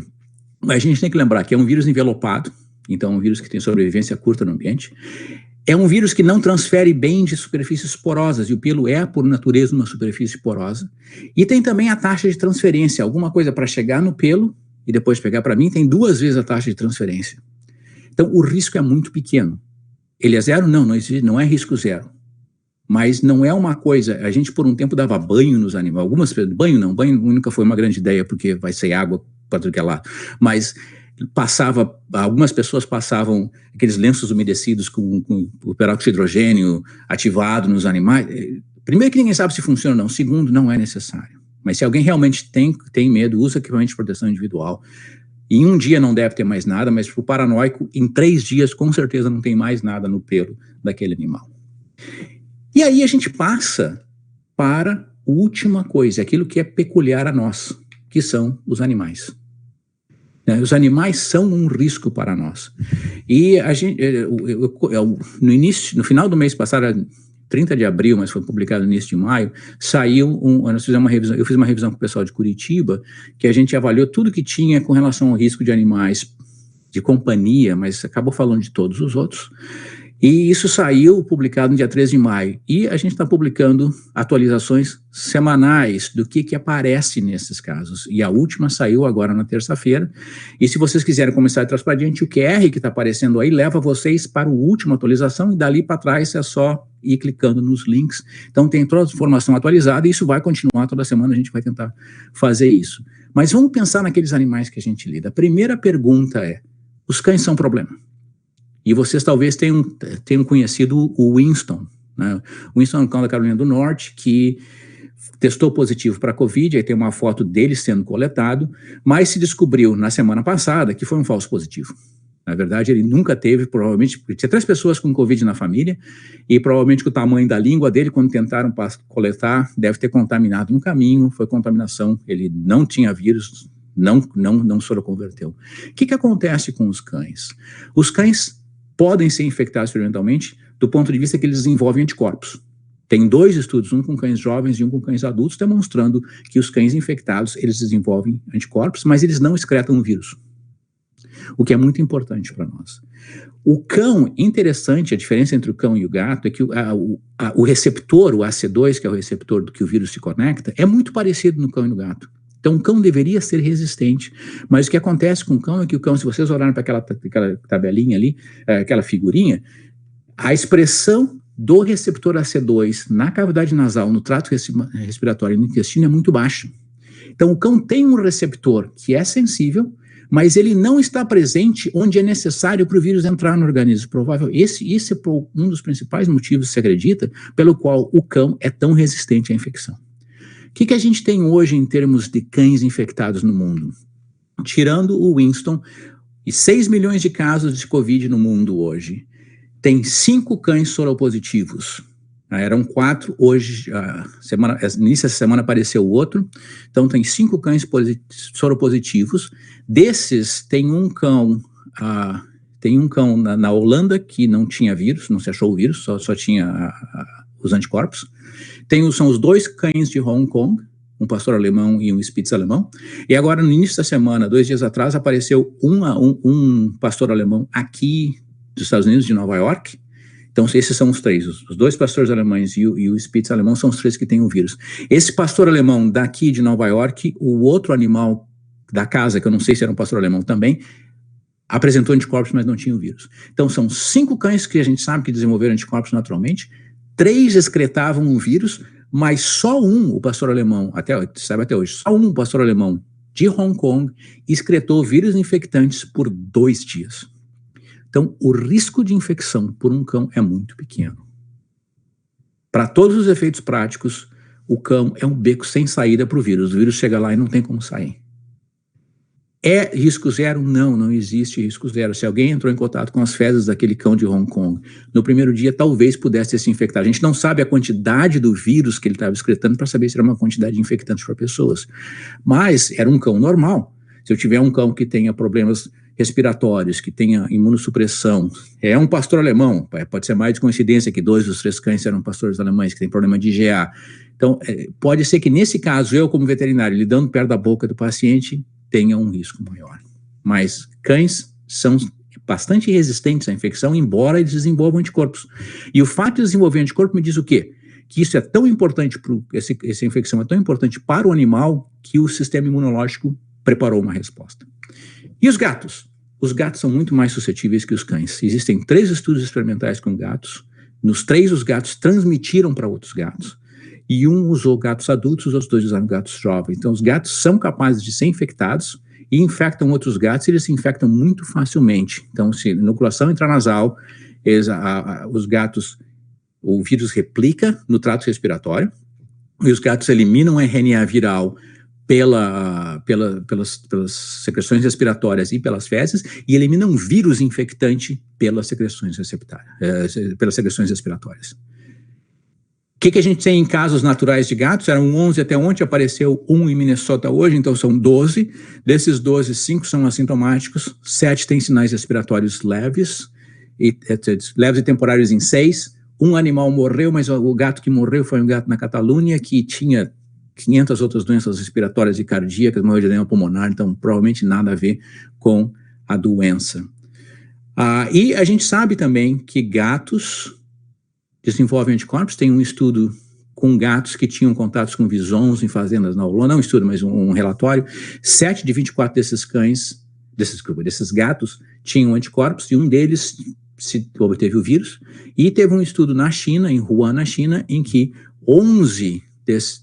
Mas a gente tem que lembrar que é um vírus envelopado, então é um vírus que tem sobrevivência curta no ambiente. É um vírus que não transfere bem de superfícies porosas, e o pelo é, por natureza, uma superfície porosa. E tem também a taxa de transferência, alguma coisa para chegar no pelo e depois pegar para mim, tem 2 vezes a taxa de transferência. Então, o risco é muito pequeno. Ele é zero? Não é risco zero. Mas não é uma coisa... A gente, por um tempo, dava banho nos animais. Banho nunca foi uma grande ideia, porque vai sair água para tudo que é lado. Mas algumas pessoas passavam aqueles lenços umedecidos com o peróxido de hidrogênio ativado nos animais. Primeiro, que ninguém sabe se funciona ou não. Segundo, não é necessário. Mas se alguém realmente tem medo, usa equipamento de proteção individual. Em um dia não deve ter mais nada, mas para o paranoico, em 3 dias, com certeza não tem mais nada no pelo daquele animal. E aí a gente passa para a última coisa, aquilo que é peculiar a nós, que são os animais. Os animais são um risco para nós. E a gente, no final do mês passado, 30 de abril, mas foi publicado no início de maio, nós fizemos uma revisão, eu fiz uma revisão com o pessoal de Curitiba, que a gente avaliou tudo que tinha com relação ao risco de animais de companhia, mas acabou falando de todos os outros. E isso saiu publicado no dia 13 de maio. E a gente está publicando atualizações semanais do que aparece nesses casos. E a última saiu agora na terça-feira. E se vocês quiserem começar a trás para diante, o QR que está aparecendo aí leva vocês para a última atualização, e dali para trás é só ir clicando nos links. Então tem toda a informação atualizada e isso vai continuar toda semana, a gente vai tentar fazer isso. Mas vamos pensar naqueles animais que a gente lida. A primeira pergunta é, os cães são um problema? E vocês talvez tenham conhecido o Winston, né? O Winston é um cão da Carolina do Norte que testou positivo para a Covid, aí tem uma foto dele sendo coletado, mas se descobriu na semana passada que foi um falso positivo. Na verdade, ele nunca teve, provavelmente, porque tinha 3 pessoas com Covid na família, e provavelmente que o tamanho da língua dele, quando tentaram coletar, deve ter contaminado no caminho, foi contaminação, ele não tinha vírus, não soroconverteu. O que acontece com os cães? Os cães podem ser infectados experimentalmente do ponto de vista que eles desenvolvem anticorpos. Tem 2 estudos, um com cães jovens e um com cães adultos, demonstrando que os cães infectados, eles desenvolvem anticorpos, mas eles não excretam o vírus, o que é muito importante para nós. O cão, interessante, a diferença entre o cão e o gato é que o receptor, o AC2, que é o receptor do que o vírus se conecta, é muito parecido no cão e no gato. Então, o cão deveria ser resistente, mas o que acontece com o cão é que o cão, se vocês olharem para aquela tabelinha ali, aquela figurinha, a expressão do receptor AC2 na cavidade nasal, no trato respiratório e no intestino é muito baixa. Então, o cão tem um receptor que é sensível, mas ele não está presente onde é necessário para o vírus entrar no organismo. Esse é um dos principais motivos, se acredita, pelo qual o cão é tão resistente à infecção. O que a gente tem hoje em termos de cães infectados no mundo? Tirando o Winston, e 6 milhões de casos de Covid no mundo hoje, tem 5 cães soropositivos. Eram 4, hoje, início dessa semana apareceu outro, então tem 5 cães soropositivos. Desses, tem um cão na Holanda que não tinha vírus, não se achou o vírus, só tinha os anticorpos. São os 2 cães de Hong Kong, um pastor alemão e um Spitz alemão, e agora no início da semana, 2 dias atrás, apareceu um pastor alemão aqui dos Estados Unidos, de Nova York. Então esses são os 3, os 2 pastores alemães e o Spitz alemão são os 3 que têm o vírus. Esse pastor alemão daqui de Nova York, o outro animal da casa, que eu não sei se era um pastor alemão também, apresentou anticorpos, mas não tinha o vírus. Então são 5 cães que a gente sabe que desenvolveram anticorpos naturalmente, 3 excretavam o vírus, mas só o pastor alemão, sabe até hoje, só um pastor alemão de Hong Kong excretou vírus infectantes por 2 dias. Então, o risco de infecção por um cão é muito pequeno. Para todos os efeitos práticos, o cão é um beco sem saída para o vírus. O vírus chega lá e não tem como sair. É risco zero? Não existe risco zero. Se alguém entrou em contato com as fezes daquele cão de Hong Kong, no primeiro dia talvez pudesse se infectar. A gente não sabe a quantidade do vírus que ele estava excretando para saber se era uma quantidade de infectantes para pessoas. Mas era um cão normal. Se eu tiver um cão que tenha problemas respiratórios, que tenha imunossupressão, é um pastor alemão, pode ser mais de coincidência que 2 dos 3 cães eram pastores alemães, que tem problema de IgA. Então, pode ser que nesse caso, eu como veterinário, lidando perto da boca do paciente, tenha um risco maior. Mas cães são bastante resistentes à infecção, embora eles desenvolvam anticorpos. E o fato de desenvolver anticorpo me diz o quê? Que isso é tão importante, essa infecção é tão importante para o animal, que o sistema imunológico preparou uma resposta. E os gatos? Os gatos são muito mais suscetíveis que os cães. Existem 3 estudos experimentais com gatos. Nos 3, os gatos transmitiram para outros gatos. E um usou gatos adultos, os outros 2 usaram gatos jovens. Então, os gatos são capazes de ser infectados e infectam outros gatos, e eles se infectam muito facilmente. Então, se inoculação intranasal, os gatos, o vírus replica no trato respiratório, e os gatos eliminam a RNA viral pelas secreções respiratórias e pelas fezes, e eliminam um vírus infectante pelas secreções respiratórias. O que a gente tem em casos naturais de gatos? Eram 11 até ontem, apareceu 1 em Minnesota hoje, então são 12. Desses 12, 5 são assintomáticos, 7 têm sinais respiratórios leves e temporários em 6. Um animal morreu, mas o gato que morreu foi um gato na Catalunha que tinha 500 outras doenças respiratórias e cardíacas, morreu de edema pulmonar, então provavelmente nada a ver com a doença. E a gente sabe também que gatos desenvolvem anticorpos. Tem um estudo com gatos que tinham contatos com visons em fazendas na Holanda, não um estudo, mas um relatório. 7 de 24 desses gatos tinham anticorpos, e um deles se obteve o vírus, e teve um estudo na China, em Wuhan, na China, em que 11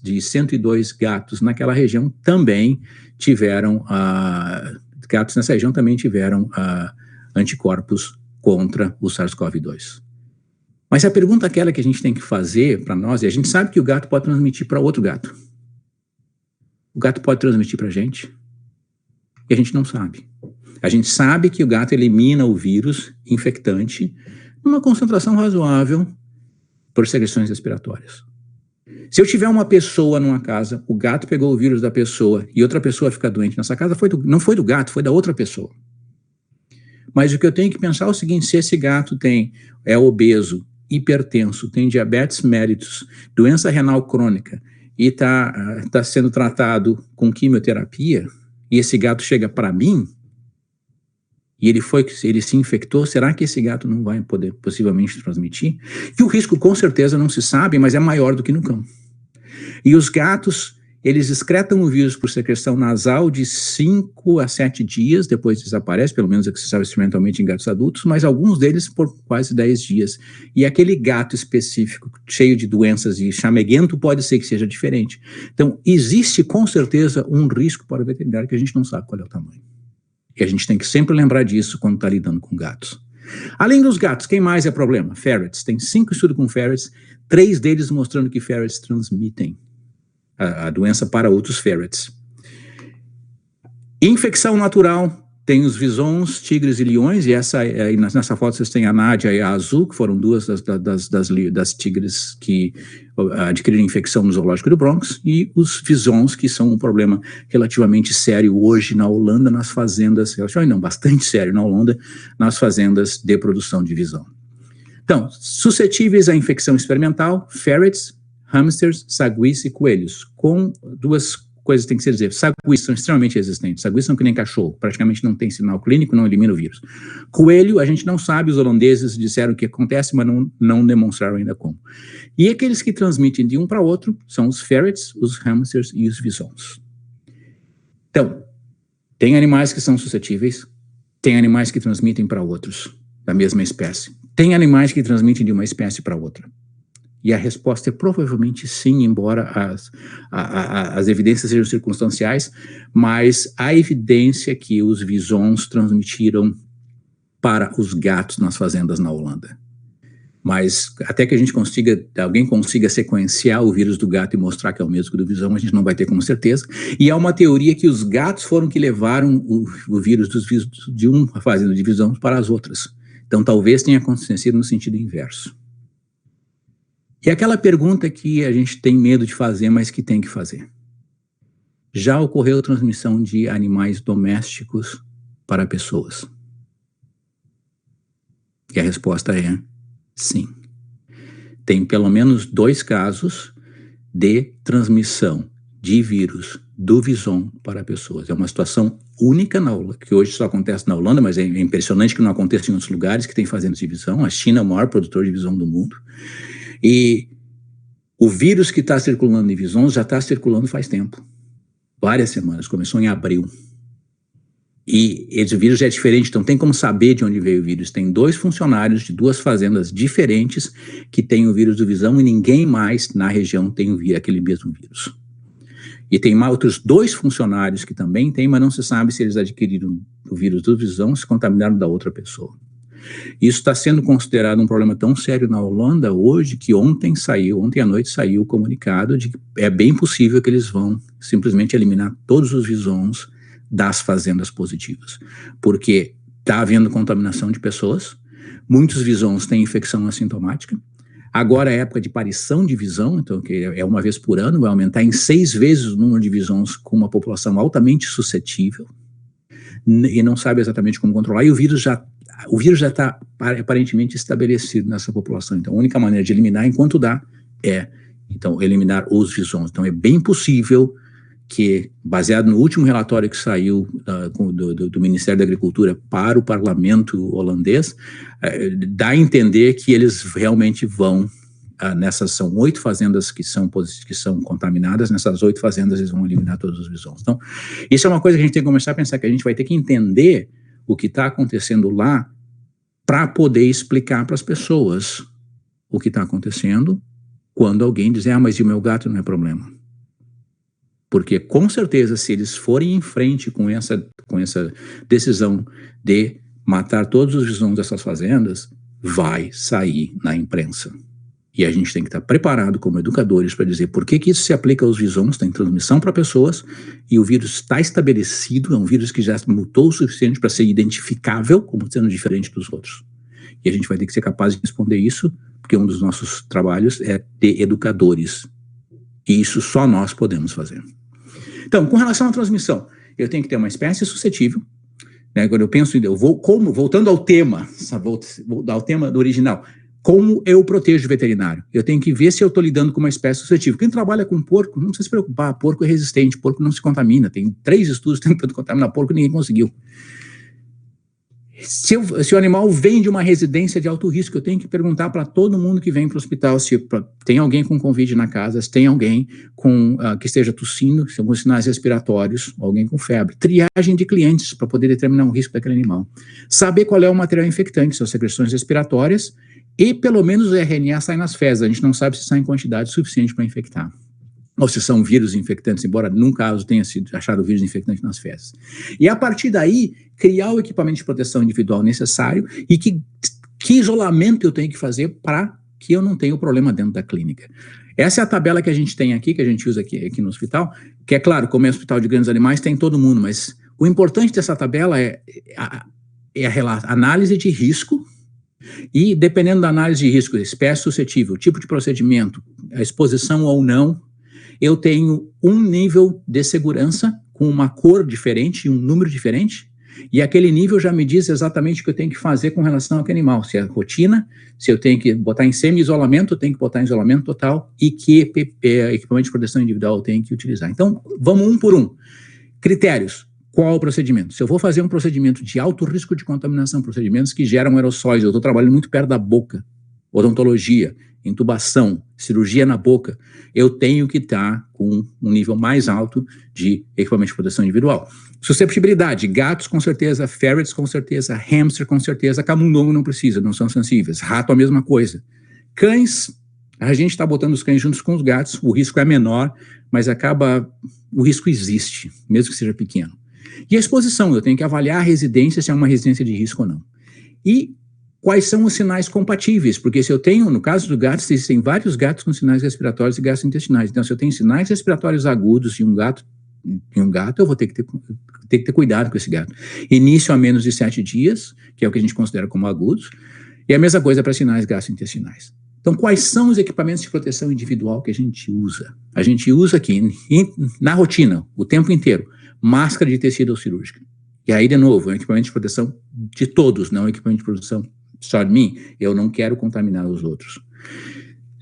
de 102 gatos naquela região também tiveram, gatos nessa região também tiveram anticorpos contra o SARS-CoV-2. Mas a pergunta aquela que a gente tem que fazer para nós, e a gente sabe que o gato pode transmitir para outro gato. O gato pode transmitir para a gente, e a gente não sabe. A gente sabe que o gato elimina o vírus infectante numa concentração razoável por secreções respiratórias. Se eu tiver uma pessoa numa casa, o gato pegou o vírus da pessoa e outra pessoa fica doente nessa casa, não foi do gato, foi da outra pessoa. Mas o que eu tenho que pensar é o seguinte: se esse gato é obeso, hipertenso, tem diabetes mellitus, doença renal crônica e está sendo tratado com quimioterapia, e esse gato chega para mim, e ele se infectou, será que esse gato não vai poder possivelmente transmitir? E o risco com certeza não se sabe, mas é maior do que no cão. E os gatos, eles excretam o vírus por secreção nasal de 5 a 7 dias, depois desaparece, pelo menos é que se sabe experimentalmente em gatos adultos, mas alguns deles por quase 10 dias. E aquele gato específico, cheio de doenças e chameguento, pode ser que seja diferente. Então, existe com certeza um risco para o veterinário que a gente não sabe qual é o tamanho. E a gente tem que sempre lembrar disso quando está lidando com gatos. Além dos gatos, quem mais é problema? Ferrets. Tem 5 estudos com ferrets, 3 deles mostrando que ferrets transmitem a doença para outros ferrets. Infecção natural, tem os visons, tigres e leões, e nessa foto vocês têm a Nádia e a Azul, que foram duas das tigres que adquiriram infecção no zoológico do Bronx, e os visons, que são um problema relativamente sério hoje na Holanda, nas fazendas, bastante sério na Holanda, nas fazendas de produção de visão. Então, suscetíveis à infecção experimental, ferrets, hamsters, saguis e coelhos, com duas coisas que tem que ser dizer. Saguis são extremamente resistentes. Saguis são que nem cachorro, praticamente não tem sinal clínico, não elimina o vírus. Coelho, a gente não sabe, os holandeses disseram o que acontece, mas não demonstraram ainda como. E aqueles que transmitem de um para outro são os ferrets, os hamsters e os visons. Então, tem animais que são suscetíveis, tem animais que transmitem para outros, da mesma espécie. Tem animais que transmitem de uma espécie para outra. E a resposta é provavelmente sim, embora as evidências sejam circunstanciais, mas a evidência que os visons transmitiram para os gatos nas fazendas na Holanda. Mas até que alguém consiga sequenciar o vírus do gato e mostrar que é o mesmo que do visão, a gente não vai ter como certeza. E há uma teoria que os gatos foram que levaram o vírus de uma fazenda de visão para as outras. Então talvez tenha acontecido no sentido inverso. E aquela pergunta que a gente tem medo de fazer, mas que tem que fazer. Já ocorreu transmissão de animais domésticos para pessoas? E a resposta é sim. Tem pelo menos 2 casos de transmissão de vírus do vison para pessoas. É uma situação única na Holanda, que hoje só acontece na Holanda, mas é impressionante que não aconteça em outros lugares que tem fazendas de visão. A China é o maior produtor de visão do mundo. E o vírus que está circulando em visons já está circulando faz tempo. Várias semanas, começou em abril. E esse vírus já é diferente, então tem como saber de onde veio o vírus. Tem 2 funcionários de 2 fazendas diferentes que têm o vírus do visão e ninguém mais na região tem aquele mesmo vírus. E tem outros 2 funcionários que também têm, mas não se sabe se eles adquiriram o vírus do visão, se contaminaram da outra pessoa. Isso está sendo considerado um problema tão sério na Holanda hoje que ontem à noite saiu o comunicado de que é bem possível que eles vão simplesmente eliminar todos os visons das fazendas positivas, porque está havendo contaminação de pessoas, muitos visons têm infecção assintomática, agora é época de parição de visão, então que é uma vez por ano, vai aumentar em 6 vezes o número de visons com uma população altamente suscetível, e não sabe exatamente como controlar, e o vírus já está aparentemente estabelecido nessa população. Então, a única maneira de eliminar, enquanto dá, então, eliminar os visons. Então, é bem possível que, baseado no último relatório que saiu do Ministério da Agricultura para o parlamento holandês, dá a entender que eles realmente vão, são 8 fazendas que são contaminadas, nessas 8 fazendas eles vão eliminar todos os visons. Então, isso é uma coisa que a gente tem que começar a pensar, que a gente vai ter que entender o que está acontecendo lá para poder explicar para as pessoas o que está acontecendo quando alguém diz, mas o meu gato não é problema. Porque, com certeza, se eles forem em frente com essa decisão de matar todos os visões dessas fazendas, vai sair na imprensa. E a gente tem que estar preparado como educadores para dizer por que isso se aplica aos visões, tem transmissão para pessoas, e o vírus está estabelecido, é um vírus que já mutou o suficiente para ser identificável como sendo diferente dos outros. E a gente vai ter que ser capaz de responder isso, porque um dos nossos trabalhos é de educadores. E isso só nós podemos fazer. Então, com relação à transmissão, eu tenho que ter uma espécie suscetível, né? Quando eu penso, voltando ao tema, ao tema do original, como eu protejo o veterinário? Eu tenho que ver se eu estou lidando com uma espécie suscetível. Quem trabalha com porco, não precisa se preocupar, porco é resistente, porco não se contamina, tem 3 estudos tentando contaminar porco e ninguém conseguiu. Se o animal vem de uma residência de alto risco, eu tenho que perguntar para todo mundo que vem para o hospital se tem alguém com Covid na casa, se tem alguém que esteja tossindo, se alguns sinais respiratórios, alguém com febre. Triagem de clientes para poder determinar o risco daquele animal. Saber qual é o material infectante, se são secreções respiratórias, e pelo menos o RNA sai nas fezes. A gente não sabe se sai em quantidade suficiente para infectar. Ou se são vírus infectantes, embora num caso tenha sido achado vírus infectante nas fezes. E a partir daí, criar o equipamento de proteção individual necessário e que isolamento eu tenho que fazer para que eu não tenha o problema dentro da clínica. Essa é a tabela que a gente tem aqui, que a gente usa aqui no hospital, que é claro, como é hospital de grandes animais, tem todo mundo, mas o importante dessa tabela é a análise de risco. E dependendo da análise de risco, espécie suscetível, tipo de procedimento, a exposição ou não, eu tenho um nível de segurança com uma cor diferente e um número diferente, e aquele nível já me diz exatamente o que eu tenho que fazer com relação àquele animal, se é rotina, se eu tenho que botar em semi-isolamento, eu tenho que botar em isolamento total, e que equipamento de proteção individual eu tenho que utilizar. Então, vamos um por um. Critérios. Qual é o procedimento? Se eu vou fazer um procedimento de alto risco de contaminação, procedimentos que geram aerossóis, eu estou trabalhando muito perto da boca, odontologia, intubação, cirurgia na boca, eu tenho que estar com um nível mais alto de equipamento de proteção individual. Susceptibilidade, gatos com certeza, ferrets com certeza, hamster com certeza, camundongo não precisa, não são sensíveis, rato a mesma coisa. Cães, a gente está botando os cães juntos com os gatos, o risco é menor, mas o risco existe, mesmo que seja pequeno. E a exposição, eu tenho que avaliar a residência, se é uma residência de risco ou não. E quais são os sinais compatíveis, porque se eu tenho, no caso do gato, existem vários gatos com sinais respiratórios e gastrointestinais, então se eu tenho sinais respiratórios agudos em um gato, eu vou ter que ter cuidado com esse gato. Início a menos de 7 dias, que é o que a gente considera como agudos, e a mesma coisa para sinais gastrointestinais. Então, quais são os equipamentos de proteção individual que a gente usa? A gente usa aqui, na rotina, o tempo inteiro, máscara de tecido ou cirúrgica. E aí, de novo, é um equipamento de proteção de todos, não é um equipamento de proteção só de mim. Eu não quero contaminar os outros.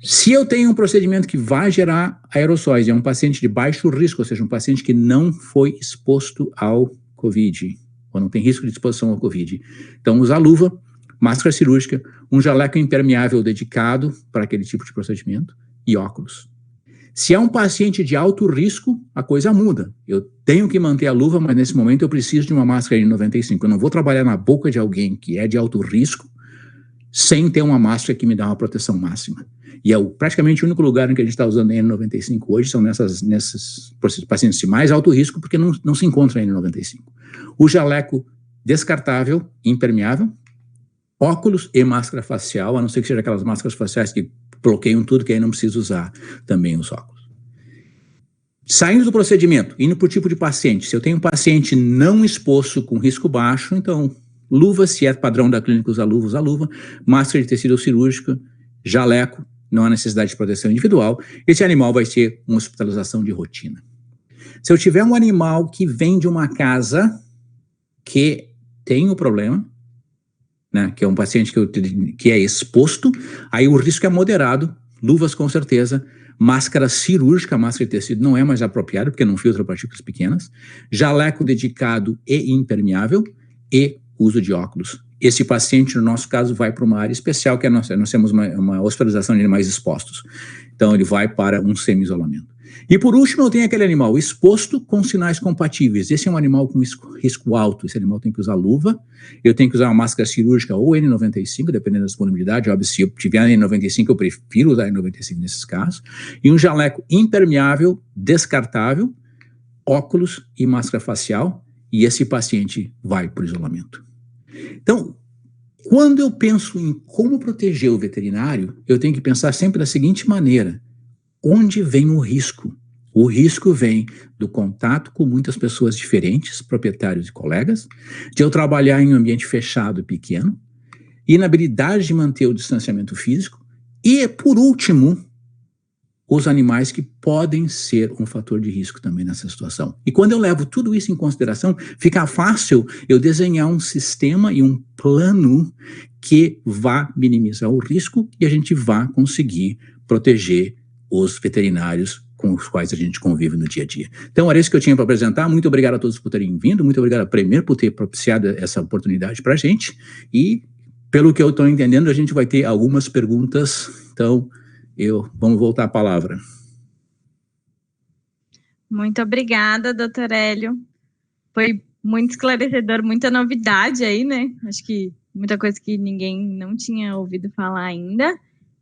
Se eu tenho um procedimento que vai gerar aerossóis, é um paciente de baixo risco, ou seja, um paciente que não foi exposto ao COVID, ou não tem risco de exposição ao COVID. Então, usar luva, máscara cirúrgica, um jaleco impermeável dedicado para aquele tipo de procedimento e óculos. Se é um paciente de alto risco, a coisa muda. Eu tenho que manter a luva, mas nesse momento eu preciso de uma máscara N95. Eu não vou trabalhar na boca de alguém que é de alto risco sem ter uma máscara que me dá uma proteção máxima. E é praticamente o único lugar em que a gente está usando a N95 hoje são nesses pacientes de mais alto risco, porque não se encontra a N95. O jaleco descartável, impermeável, óculos e máscara facial, a não ser que seja aquelas máscaras faciais que bloqueiam tudo, que aí não precisa usar também os óculos. Saindo do procedimento, indo para o tipo de paciente, se eu tenho um paciente não exposto com risco baixo, então luva, se é padrão da clínica usar luva, usa luva, máscara de tecido cirúrgica, jaleco, não há necessidade de proteção individual, esse animal vai ter uma hospitalização de rotina. Se eu tiver um animal que vem de uma casa que tem o problema, né, que é um paciente que é exposto, aí o risco é moderado, luvas com certeza, máscara cirúrgica, máscara de tecido não é mais apropriada, porque não filtra partículas pequenas, jaleco dedicado e impermeável, e uso de óculos. Esse paciente, no nosso caso, vai para uma área especial, que nós temos uma hospitalização de animais expostos. Então, ele vai para um semi-isolamento. E por último, eu tenho aquele animal exposto com sinais compatíveis. Esse é um animal com risco alto. Esse animal tem que usar luva. Eu tenho que usar uma máscara cirúrgica ou N95, dependendo da disponibilidade. Óbvio, se eu tiver N95, eu prefiro usar N95 nesses casos. E um jaleco impermeável, descartável, óculos e máscara facial. E esse paciente vai para o isolamento. Então, quando eu penso em como proteger o veterinário, eu tenho que pensar sempre da seguinte maneira: onde vem o risco? O risco vem do contato com muitas pessoas diferentes, proprietários e colegas, de eu trabalhar em um ambiente fechado e pequeno, inabilidade de manter o distanciamento físico e, por último, os animais que podem ser um fator de risco também nessa situação. E quando eu levo tudo isso em consideração, fica fácil eu desenhar um sistema e um plano que vá minimizar o risco e a gente vá conseguir proteger os veterinários com os quais a gente convive no dia a dia. Então, era isso que eu tinha para apresentar. Muito obrigado a todos por terem vindo. Muito obrigado, primeiro, por ter propiciado essa oportunidade para a gente. E, pelo que eu estou entendendo, a gente vai ter algumas perguntas. Então, vamos voltar à palavra. Muito obrigada, doutor Hélio. Foi muito esclarecedor, muita novidade aí, né? Acho que muita coisa que ninguém não tinha ouvido falar ainda.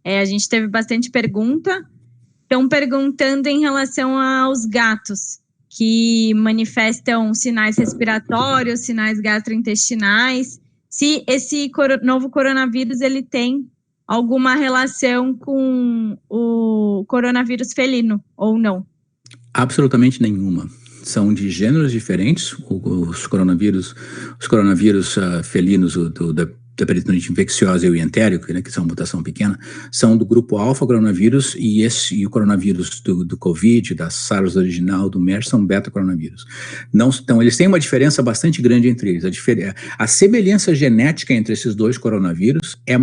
A gente teve bastante pergunta. Estão perguntando em relação aos gatos que manifestam sinais respiratórios, sinais gastrointestinais, se esse novo coronavírus ele tem alguma relação com o coronavírus felino ou não? Absolutamente nenhuma. São de gêneros diferentes, os coronavírus felinos da peritonite infecciosa e o entérico, né, que são mutação pequena, são do grupo alfa coronavírus e o coronavírus do Covid, da SARS original, do MERS, são beta coronavírus. Então, eles têm uma diferença bastante grande entre eles. A semelhança genética entre esses dois coronavírus é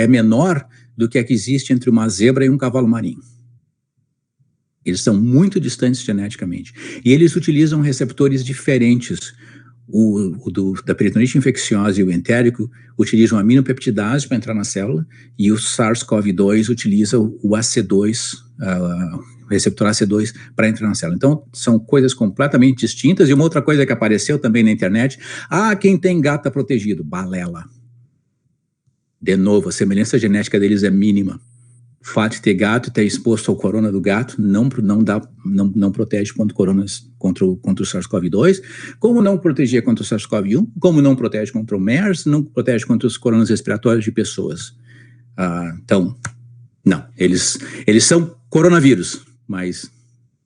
menor do que a que existe entre uma zebra e um cavalo marinho. Eles são muito distantes geneticamente. E eles utilizam receptores diferentes. Da peritonite infecciosa e o entérico utilizam aminopeptidase para entrar na célula e o SARS-CoV-2 utiliza o AC2, o receptor AC2 para entrar na célula. Então, são coisas completamente distintas. E uma outra coisa que apareceu também na internet, quem tem gato está protegido. Balela. De novo, a semelhança genética deles é mínima. O fato de ter gato e ter exposto ao corona do gato não protege contra o SARS-CoV-2, como não protegia contra o SARS-CoV-1, como não protege contra o MERS, não protege contra os coronas respiratórios de pessoas. Então, não, eles são coronavírus, mas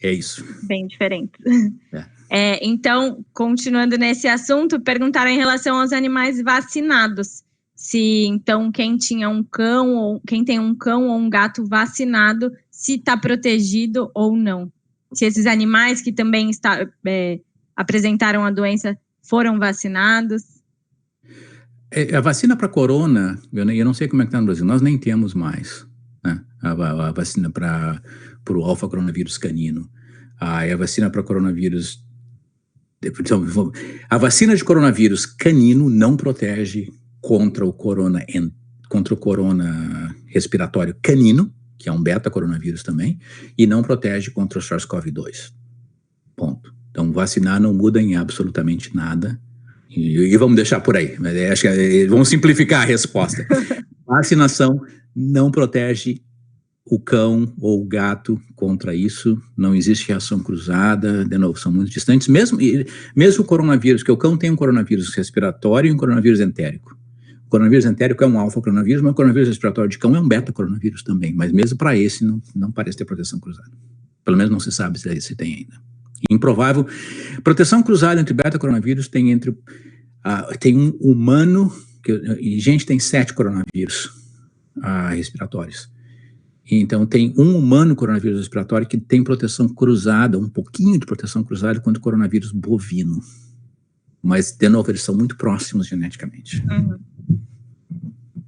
é isso. Bem diferente. Então, continuando nesse assunto, perguntaram em relação aos animais vacinados. Se, então, quem tem um cão ou um gato vacinado, se está protegido ou não. Se esses animais que também apresentaram a doença foram vacinados. A vacina para corona, eu não sei como é que está no Brasil, nós nem temos mais, né? A vacina para o alfa coronavírus canino. A vacina para coronavírus... A vacina de coronavírus canino não protege contra o corona respiratório canino, que é um beta coronavírus também, e não protege contra o SARS-CoV-2. Ponto. Então, vacinar não muda em absolutamente nada. E vamos deixar por aí. Acho que vamos simplificar a resposta. Vacinação não protege o cão ou o gato contra isso. Não existe reação cruzada. De novo, são muito distantes. Mesmo o coronavírus, que o cão tem um coronavírus respiratório e um coronavírus entérico. O coronavírus entérico é um alfa coronavírus, mas o coronavírus respiratório de cão é um beta coronavírus também. Mas mesmo para esse, não parece ter proteção cruzada. Pelo menos não se sabe se tem ainda. Improvável. Proteção cruzada entre beta coronavírus tem um humano, e gente tem 7 coronavírus respiratórios. Então tem um humano coronavírus respiratório que tem proteção cruzada, um pouquinho de proteção cruzada contra o coronavírus bovino. Mas, de novo, eles são muito próximos geneticamente. Uhum.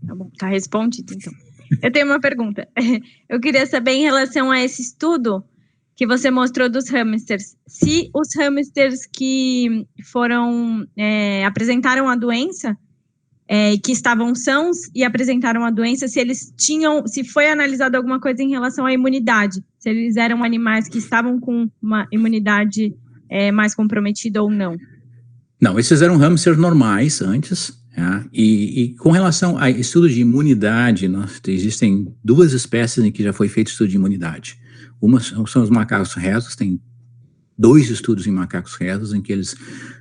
Tá bom, tá respondido, então. Eu tenho uma pergunta. Eu queria saber em relação a esse estudo que você mostrou dos hamsters. Se os hamsters que apresentaram a doença, que estavam sãos e apresentaram a doença, se foi analisado alguma coisa em relação à imunidade, se eles eram animais que estavam com uma imunidade mais comprometida ou não. Não, esses eram hamsters normais antes, e com relação a estudos de imunidade, existem 2 espécies em que já foi feito estudo de imunidade. Uma são os macacos rezos, tem 2 estudos em macacos rezos em que eles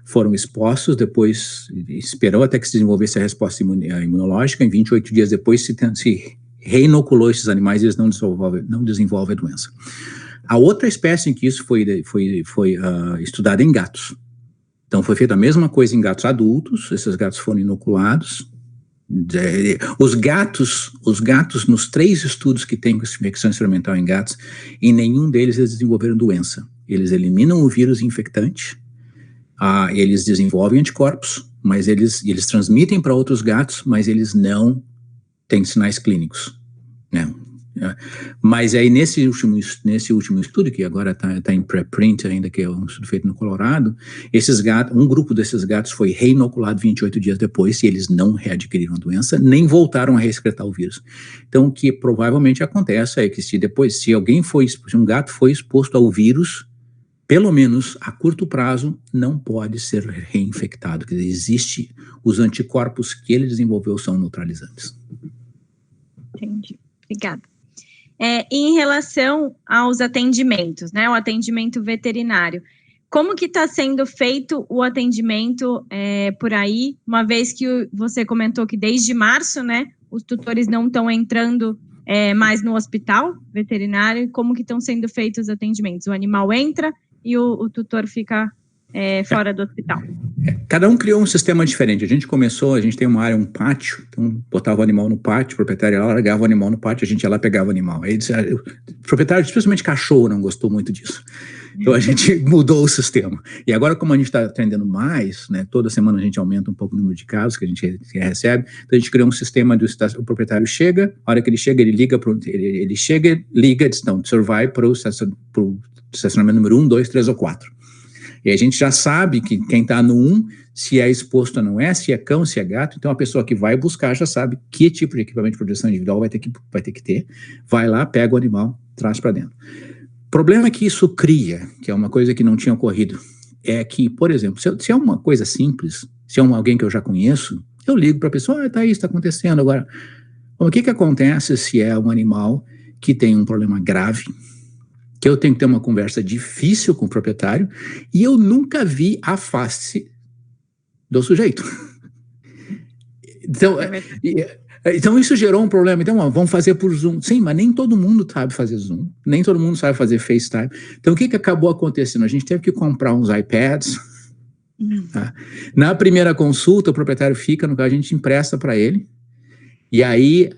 foram expostos, depois esperou até que se desenvolvesse a resposta imunológica, em 28 dias depois se reinoculou esses animais e eles não desenvolvem a doença. A outra espécie em que isso foi estudado em gatos. Então foi feita a mesma coisa em gatos adultos, esses gatos foram inoculados. Os gatos nos 3 estudos que tem com infecção experimental em gatos, em nenhum deles eles desenvolveram doença. Eles eliminam o vírus infectante, eles desenvolvem anticorpos, mas eles transmitem para outros gatos, mas eles não têm sinais clínicos, né? Mas aí nesse último estudo, que agora está em preprint ainda, que é um estudo feito no Colorado, um grupo desses gatos foi reinoculado 28 dias depois e eles não readquiriram a doença, nem voltaram a reexcretar o vírus. Então o que provavelmente acontece é que se um gato foi exposto ao vírus, pelo menos a curto prazo, não pode ser reinfectado, quer dizer, os anticorpos que ele desenvolveu são neutralizantes. Entendi, obrigada. Em relação aos atendimentos, né, o atendimento veterinário, como que está sendo feito o atendimento por aí, uma vez que você comentou que desde março, né, os tutores não estão entrando mais no hospital veterinário, como que estão sendo feitos os atendimentos? O animal entra e o tutor fica fora do hospital. Cada um criou um sistema diferente. A gente tem uma área, um pátio, então botava o animal no pátio, o proprietário ia lá, largava o animal no pátio, a gente ia lá, pegava o animal. Aí o proprietário, especialmente cachorro, não gostou muito disso. Então a gente mudou o sistema. E agora, como a gente está atendendo mais, né, toda semana a gente aumenta um pouco o número de casos que a gente recebe, então a gente criou um sistema o proprietário chega, a hora que ele chega, ele liga, diz, não, o senhor vai para o estacionamento número 1, 2, 3 ou 4. E a gente já sabe que quem está no 1, se é exposto ou não é, se é cão, se é gato, então a pessoa que vai buscar já sabe que tipo de equipamento de proteção individual vai ter que ter, vai lá, pega o animal, traz para dentro. O problema que isso cria, que é uma coisa que não tinha ocorrido, é que, por exemplo, se é uma coisa simples, se é alguém que eu já conheço, eu ligo para a pessoa, tá aí, está acontecendo. Agora, o que acontece se é um animal que tem um problema grave, que eu tenho que ter uma conversa difícil com o proprietário, e eu nunca vi a face do sujeito. Então isso gerou um problema. Então, vamos fazer por Zoom. Sim, mas nem todo mundo sabe fazer Zoom, nem todo mundo sabe fazer FaceTime. Então, o que acabou acontecendo? A gente teve que comprar uns iPads. Tá? Na primeira consulta, o proprietário fica, a gente empresta para ele, e aí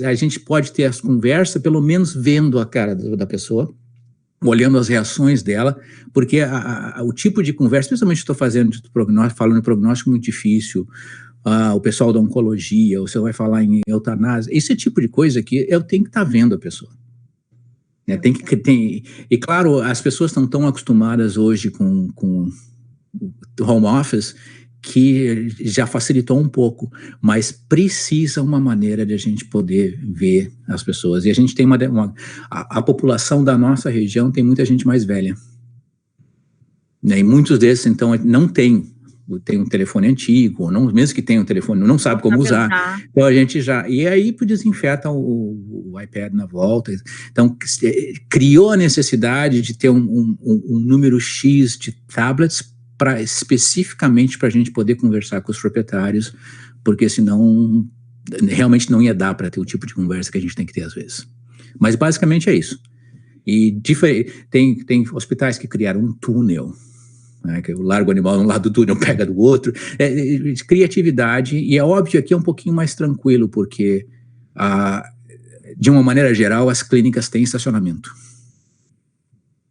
a gente pode ter as conversas, pelo menos vendo a cara da pessoa, olhando as reações dela, porque o tipo de conversa, especialmente estou falando de prognóstico muito difícil, o pessoal da oncologia, você vai falar em eutanásia, esse tipo de coisa aqui, eu tenho que estar vendo a pessoa. Né? E claro, as pessoas estão tão acostumadas hoje com home office, que já facilitou um pouco, mas precisa uma maneira de a gente poder ver as pessoas. E a gente tem a população da nossa região tem muita gente mais velha. Né? E muitos desses, então, não tem um telefone antigo, ou não, mesmo que tenha um telefone, não sabe como usar. Então a gente e aí desinfeta o iPad na volta. Então criou a necessidade de ter um número X de tablets especificamente para a gente poder conversar com os proprietários, porque senão realmente não ia dar para ter o tipo de conversa que a gente tem que ter às vezes. Mas basicamente é isso. E tem hospitais que criaram um túnel, né, que eu largo o animal de um lado do túnel, pega do outro. Criatividade, e é óbvio que aqui é um pouquinho mais tranquilo, porque de uma maneira geral as clínicas têm estacionamento.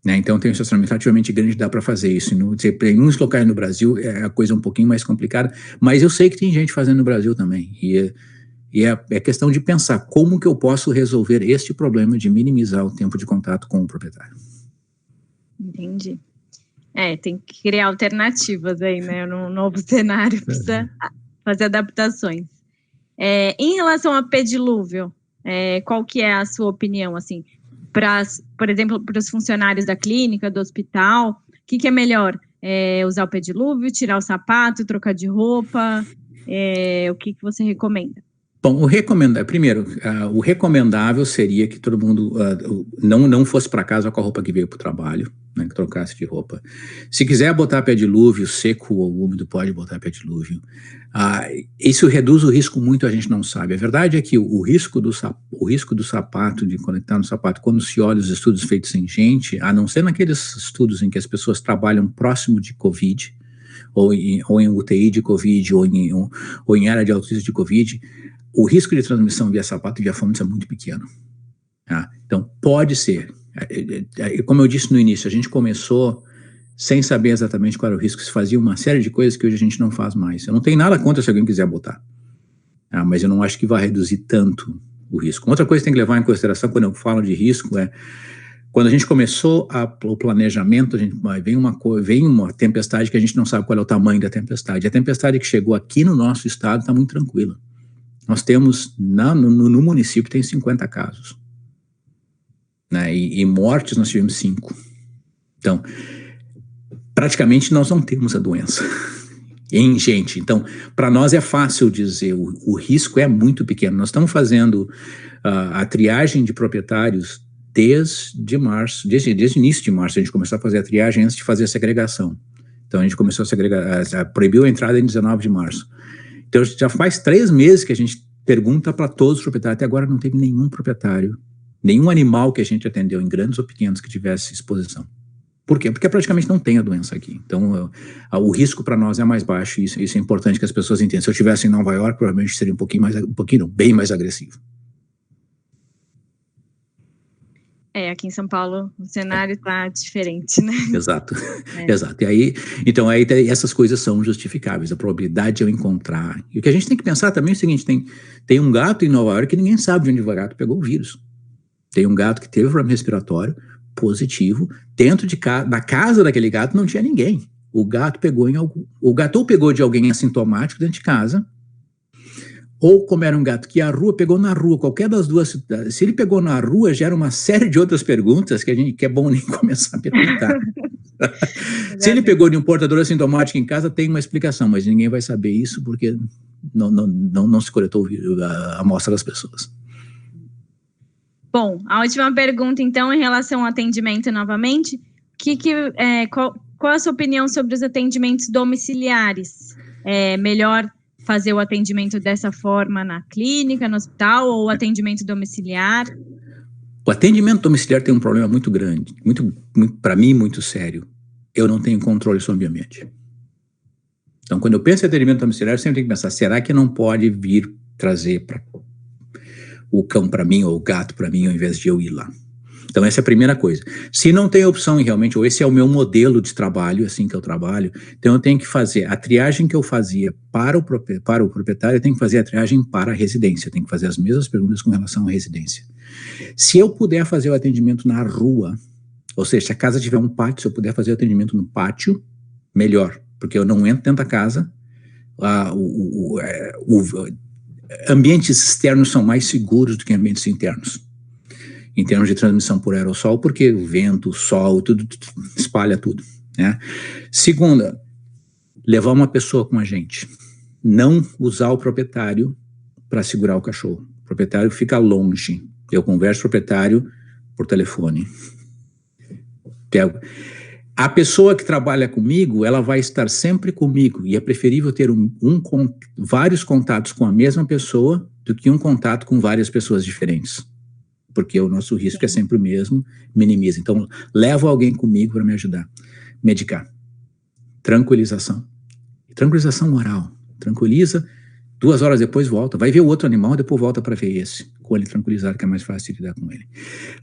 Né, então tem um estacionamento relativamente grande, dá para fazer isso. Em uns locais no Brasil a coisa um pouquinho mais complicada, mas eu sei que tem gente fazendo no Brasil também. E é questão de pensar como que eu posso resolver este problema de minimizar o tempo de contato com o proprietário. Entendi. Tem que criar alternativas aí, né? Num novo cenário, precisa fazer adaptações. Em relação a pedilúvio, qual que é a sua opinião, assim? por exemplo, para os funcionários da clínica, do hospital? O que é melhor? Usar o pedilúvio, tirar o sapato, trocar de roupa? O que você recomenda? Bom, o recomendável seria que todo mundo não fosse para casa com a roupa que veio para o trabalho, né, que trocasse de roupa. Se quiser botar pedilúvio, seco ou úmido, pode botar pedilúvio. Isso reduz o risco muito, a gente não sabe. A verdade é que o risco do sapato, de conectar no sapato, quando se olha os estudos feitos em gente, a não ser naqueles estudos em que as pessoas trabalham próximo de Covid, ou em UTI de Covid, ou em área de alto risco de Covid, o risco de transmissão via sapato e via fomites é muito pequeno. Tá? Então, pode ser. Como eu disse no início, a gente começou sem saber exatamente qual era o risco, se fazia uma série de coisas que hoje a gente não faz mais. Eu não tenho nada contra se alguém quiser botar, mas eu não acho que vai reduzir tanto o risco. Outra coisa que tem que levar em consideração quando eu falo de risco quando a gente começou o planejamento, vem uma tempestade que a gente não sabe qual é o tamanho da tempestade. A tempestade que chegou aqui no nosso estado está muito tranquila. Nós temos, no município, tem 50 casos. Né, e mortes nós tivemos 5. Então, praticamente nós não temos a doença em gente. Então, para nós é fácil dizer, o risco é muito pequeno. Nós estamos fazendo a triagem de proprietários desde março, desde o início de março. A gente começou a fazer a triagem antes de fazer a segregação. Então, a gente começou a segregar, proibiu a entrada em 19 de março. Então, já faz 3 meses que a gente pergunta para todos os proprietários. Até agora não teve nenhum proprietário, nenhum animal que a gente atendeu, em grandes ou pequenos, que tivesse exposição. Por quê? Porque praticamente não tem a doença aqui. Então, o risco para nós é mais baixo, e isso é importante que as pessoas entendam. Se eu estivesse em Nova York, provavelmente seria bem mais agressivo. Aqui em São Paulo o cenário está diferente, né? Exato, exato. E aí essas coisas são justificáveis, a probabilidade de eu encontrar. E o que a gente tem que pensar também é o seguinte, tem um gato em Nova York que ninguém sabe de onde o gato pegou o vírus. Tem um gato que teve problema respiratório positivo, dentro da casa daquele gato não tinha ninguém. O gato ou pegou de alguém assintomático dentro de casa, ou como era um gato que pegou na rua, qualquer das duas. Se ele pegou na rua, gera uma série de outras perguntas que é bom nem começar a perguntar. Se ele pegou de um portador assintomático em casa, tem uma explicação, mas ninguém vai saber isso porque não se coletou a amostra das pessoas. Bom, a última pergunta, então, em relação ao atendimento novamente, qual a sua opinião sobre os atendimentos domiciliares? É melhor fazer o atendimento dessa forma na clínica, no hospital, ou o atendimento domiciliar? O atendimento domiciliar tem um problema muito grande, para mim, muito sério. Eu não tenho controle sobre o ambiente. Então, quando eu penso em atendimento domiciliar, eu sempre tenho que pensar, será que não pode vir trazer o cão para mim, ou o gato para mim, ao invés de eu ir lá? Então, essa é a primeira coisa. Se não tem opção, realmente, ou esse é o meu modelo de trabalho, assim que eu trabalho, então eu tenho que fazer a triagem que eu fazia para o proprietário, eu tenho que fazer a triagem para a residência, eu tenho que fazer as mesmas perguntas com relação à residência. Se eu puder fazer o atendimento na rua, ou seja, se a casa tiver um pátio, se eu puder fazer o atendimento no pátio, melhor, porque eu não entro dentro da casa, ambientes externos são mais seguros do que ambientes internos, em termos de transmissão por aerossol, porque o vento, o sol, tudo espalha tudo, né? Segunda, levar uma pessoa com a gente. Não usar o proprietário para segurar o cachorro. O proprietário fica longe. Eu converso com o proprietário por telefone. A pessoa que trabalha comigo, ela vai estar sempre comigo, e é preferível ter vários contatos com a mesma pessoa do que um contato com várias pessoas diferentes. Porque o nosso risco é sempre o mesmo, minimiza. Então, levo alguém comigo para me ajudar. Medicar. Tranquilização. Tranquilização oral. Tranquiliza, 2 horas depois volta. Vai ver o outro animal, depois volta para ver esse. Com ele tranquilizado, que é mais fácil de lidar com ele.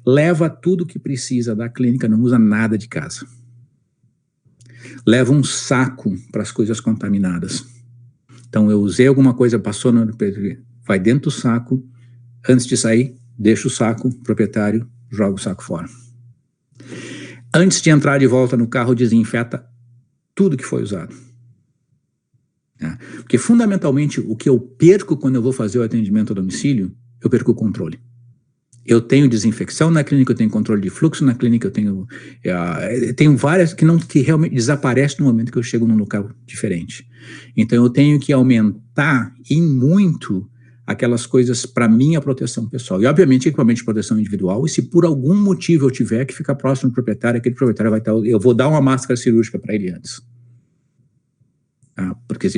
Leva tudo que precisa da clínica, não usa nada de casa. Leva um saco para as coisas contaminadas. Então, eu usei alguma coisa, vai dentro do saco, antes de sair, deixa o saco, proprietário, joga o saco fora. Antes de entrar de volta no carro, desinfeta tudo que foi usado. Porque, fundamentalmente, o que eu perco quando eu vou fazer o atendimento a domicílio, eu perco o controle. Eu tenho desinfecção na clínica, eu tenho controle de fluxo na clínica, eu tenho várias que realmente desaparecem no momento que eu chego num local diferente. Então eu tenho que aumentar em muito aquelas coisas para minha proteção pessoal. E obviamente equipamento de proteção individual, e se por algum motivo eu tiver que ficar próximo do proprietário, aquele proprietário vai estar, eu vou dar uma máscara cirúrgica para ele antes. Porque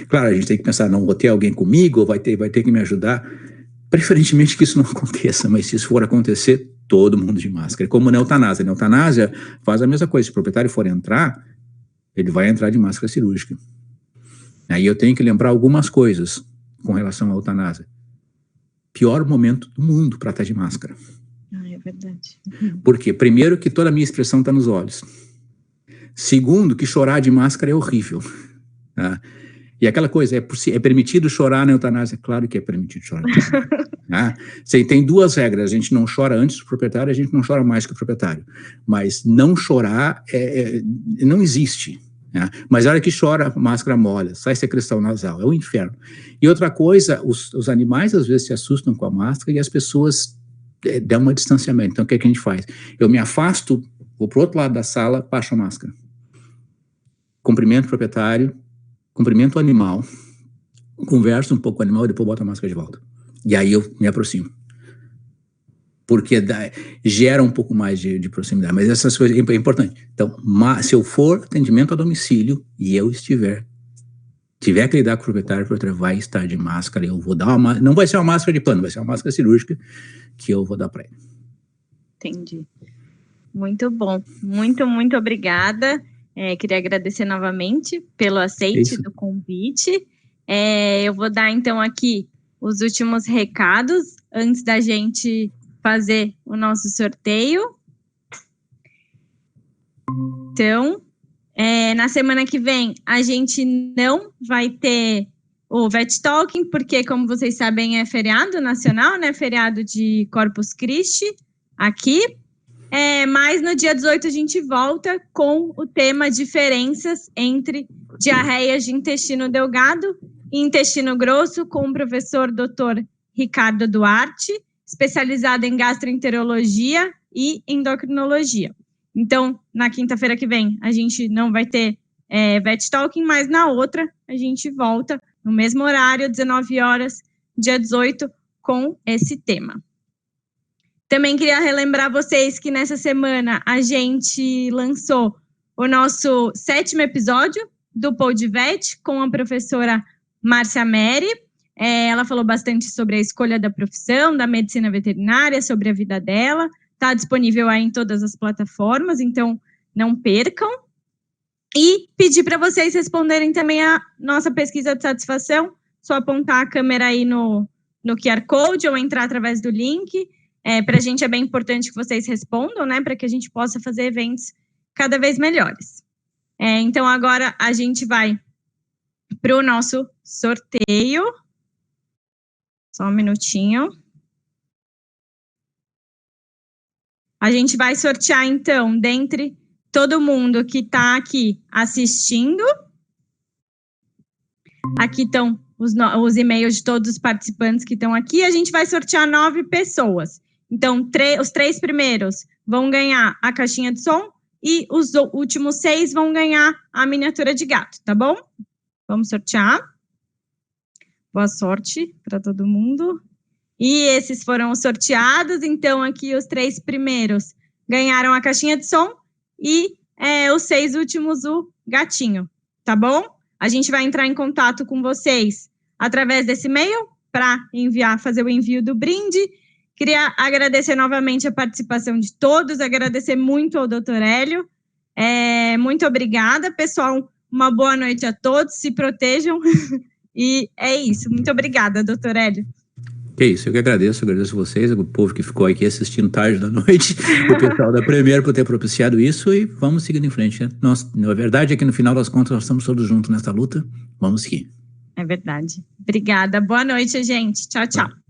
claro, a gente tem que pensar, não vou ter alguém comigo, ou vai ter que me ajudar. Preferentemente que isso não aconteça, mas se isso for acontecer, todo mundo de máscara. Como na eutanásia. Na eutanásia faz a mesma coisa. Se o proprietário for entrar, ele vai entrar de máscara cirúrgica. Aí eu tenho que lembrar algumas coisas com relação à eutanásia. Pior momento do mundo para estar de máscara. É verdade. Por quê? Primeiro, que toda a minha expressão está nos olhos. Segundo, que chorar de máscara é horrível. Tá? E aquela coisa, é permitido chorar na eutanásia? Claro que é permitido chorar. Você tem duas regras, a gente não chora antes do proprietário, a gente não chora mais que o proprietário. Mas não chorar não existe. Mas a hora que chora, a máscara molha, sai secreção nasal, é o inferno. E outra coisa, os animais às vezes se assustam com a máscara e as pessoas dão um distanciamento. Então o que a gente faz? Eu me afasto, vou para o outro lado da sala, baixo a máscara. Cumprimento o proprietário, cumprimento o animal, converso um pouco com o animal e depois boto a máscara de volta. E aí eu me aproximo. Porque gera um pouco mais de proximidade. Mas essas coisas é importante. Então, se eu for atendimento a domicílio e eu tiver que lidar com o proprietário vai estar de máscara, eu vou dar uma... Não vai ser uma máscara de pano, vai ser uma máscara cirúrgica que eu vou dar para ele. Entendi. Muito bom. Muito, muito obrigada. Queria agradecer novamente pelo aceite do convite. Eu vou dar, então, aqui os últimos recados antes da gente fazer o nosso sorteio. Então, na semana que vem, a gente não vai ter o Vet Talking, porque, como vocês sabem, é feriado nacional, né? Feriado de Corpus Christi aqui. Mas no dia 18 a gente volta com o tema diferenças entre diarreias de intestino delgado e intestino grosso, com o professor Dr. Ricardo Duarte, especializado em gastroenterologia e endocrinologia. Então, na quinta-feira que vem, a gente não vai ter Vet Talking, mas na outra a gente volta no mesmo horário, 19 horas, dia 18, com esse tema. Também queria relembrar vocês que nessa semana a gente lançou o nosso 7º episódio do PodVet com a professora Márcia Meri. Ela falou bastante sobre a escolha da profissão, da medicina veterinária, sobre a vida dela. Está disponível aí em todas as plataformas, então não percam. E pedir para vocês responderem também a nossa pesquisa de satisfação. Só apontar a câmera aí no QR Code ou entrar através do link. Para a gente é bem importante que vocês respondam, né? Para que a gente possa fazer eventos cada vez melhores. Então, agora a gente vai para o nosso sorteio. Só um minutinho. A gente vai sortear, então, dentre todo mundo que está aqui assistindo. Aqui estão os e-mails de todos os participantes que estão aqui. A gente vai sortear 9 pessoas. Então, os 3 primeiros vão ganhar a caixinha de som e os últimos 6 vão ganhar a miniatura de gato, tá bom? Vamos sortear. Boa sorte para todo mundo. E esses foram os sorteados. Então, aqui os 3 primeiros ganharam a caixinha de som e os 6 últimos o gatinho, tá bom? A gente vai entrar em contato com vocês através desse e-mail para fazer o envio do brinde. Queria agradecer novamente a participação de todos, agradecer muito ao Dr. Hélio. Muito obrigada, pessoal. Uma boa noite a todos, se protejam. E é isso. Muito obrigada, Dr. Hélio. Que isso, eu que agradeço vocês, o povo que ficou aqui assistindo tarde da noite, o pessoal da Premier por ter propiciado isso, e vamos seguindo em frente. Na verdade é que no final das contas nós estamos todos juntos nessa luta, vamos seguir. É verdade. Obrigada. Boa noite, gente. Tchau, tchau.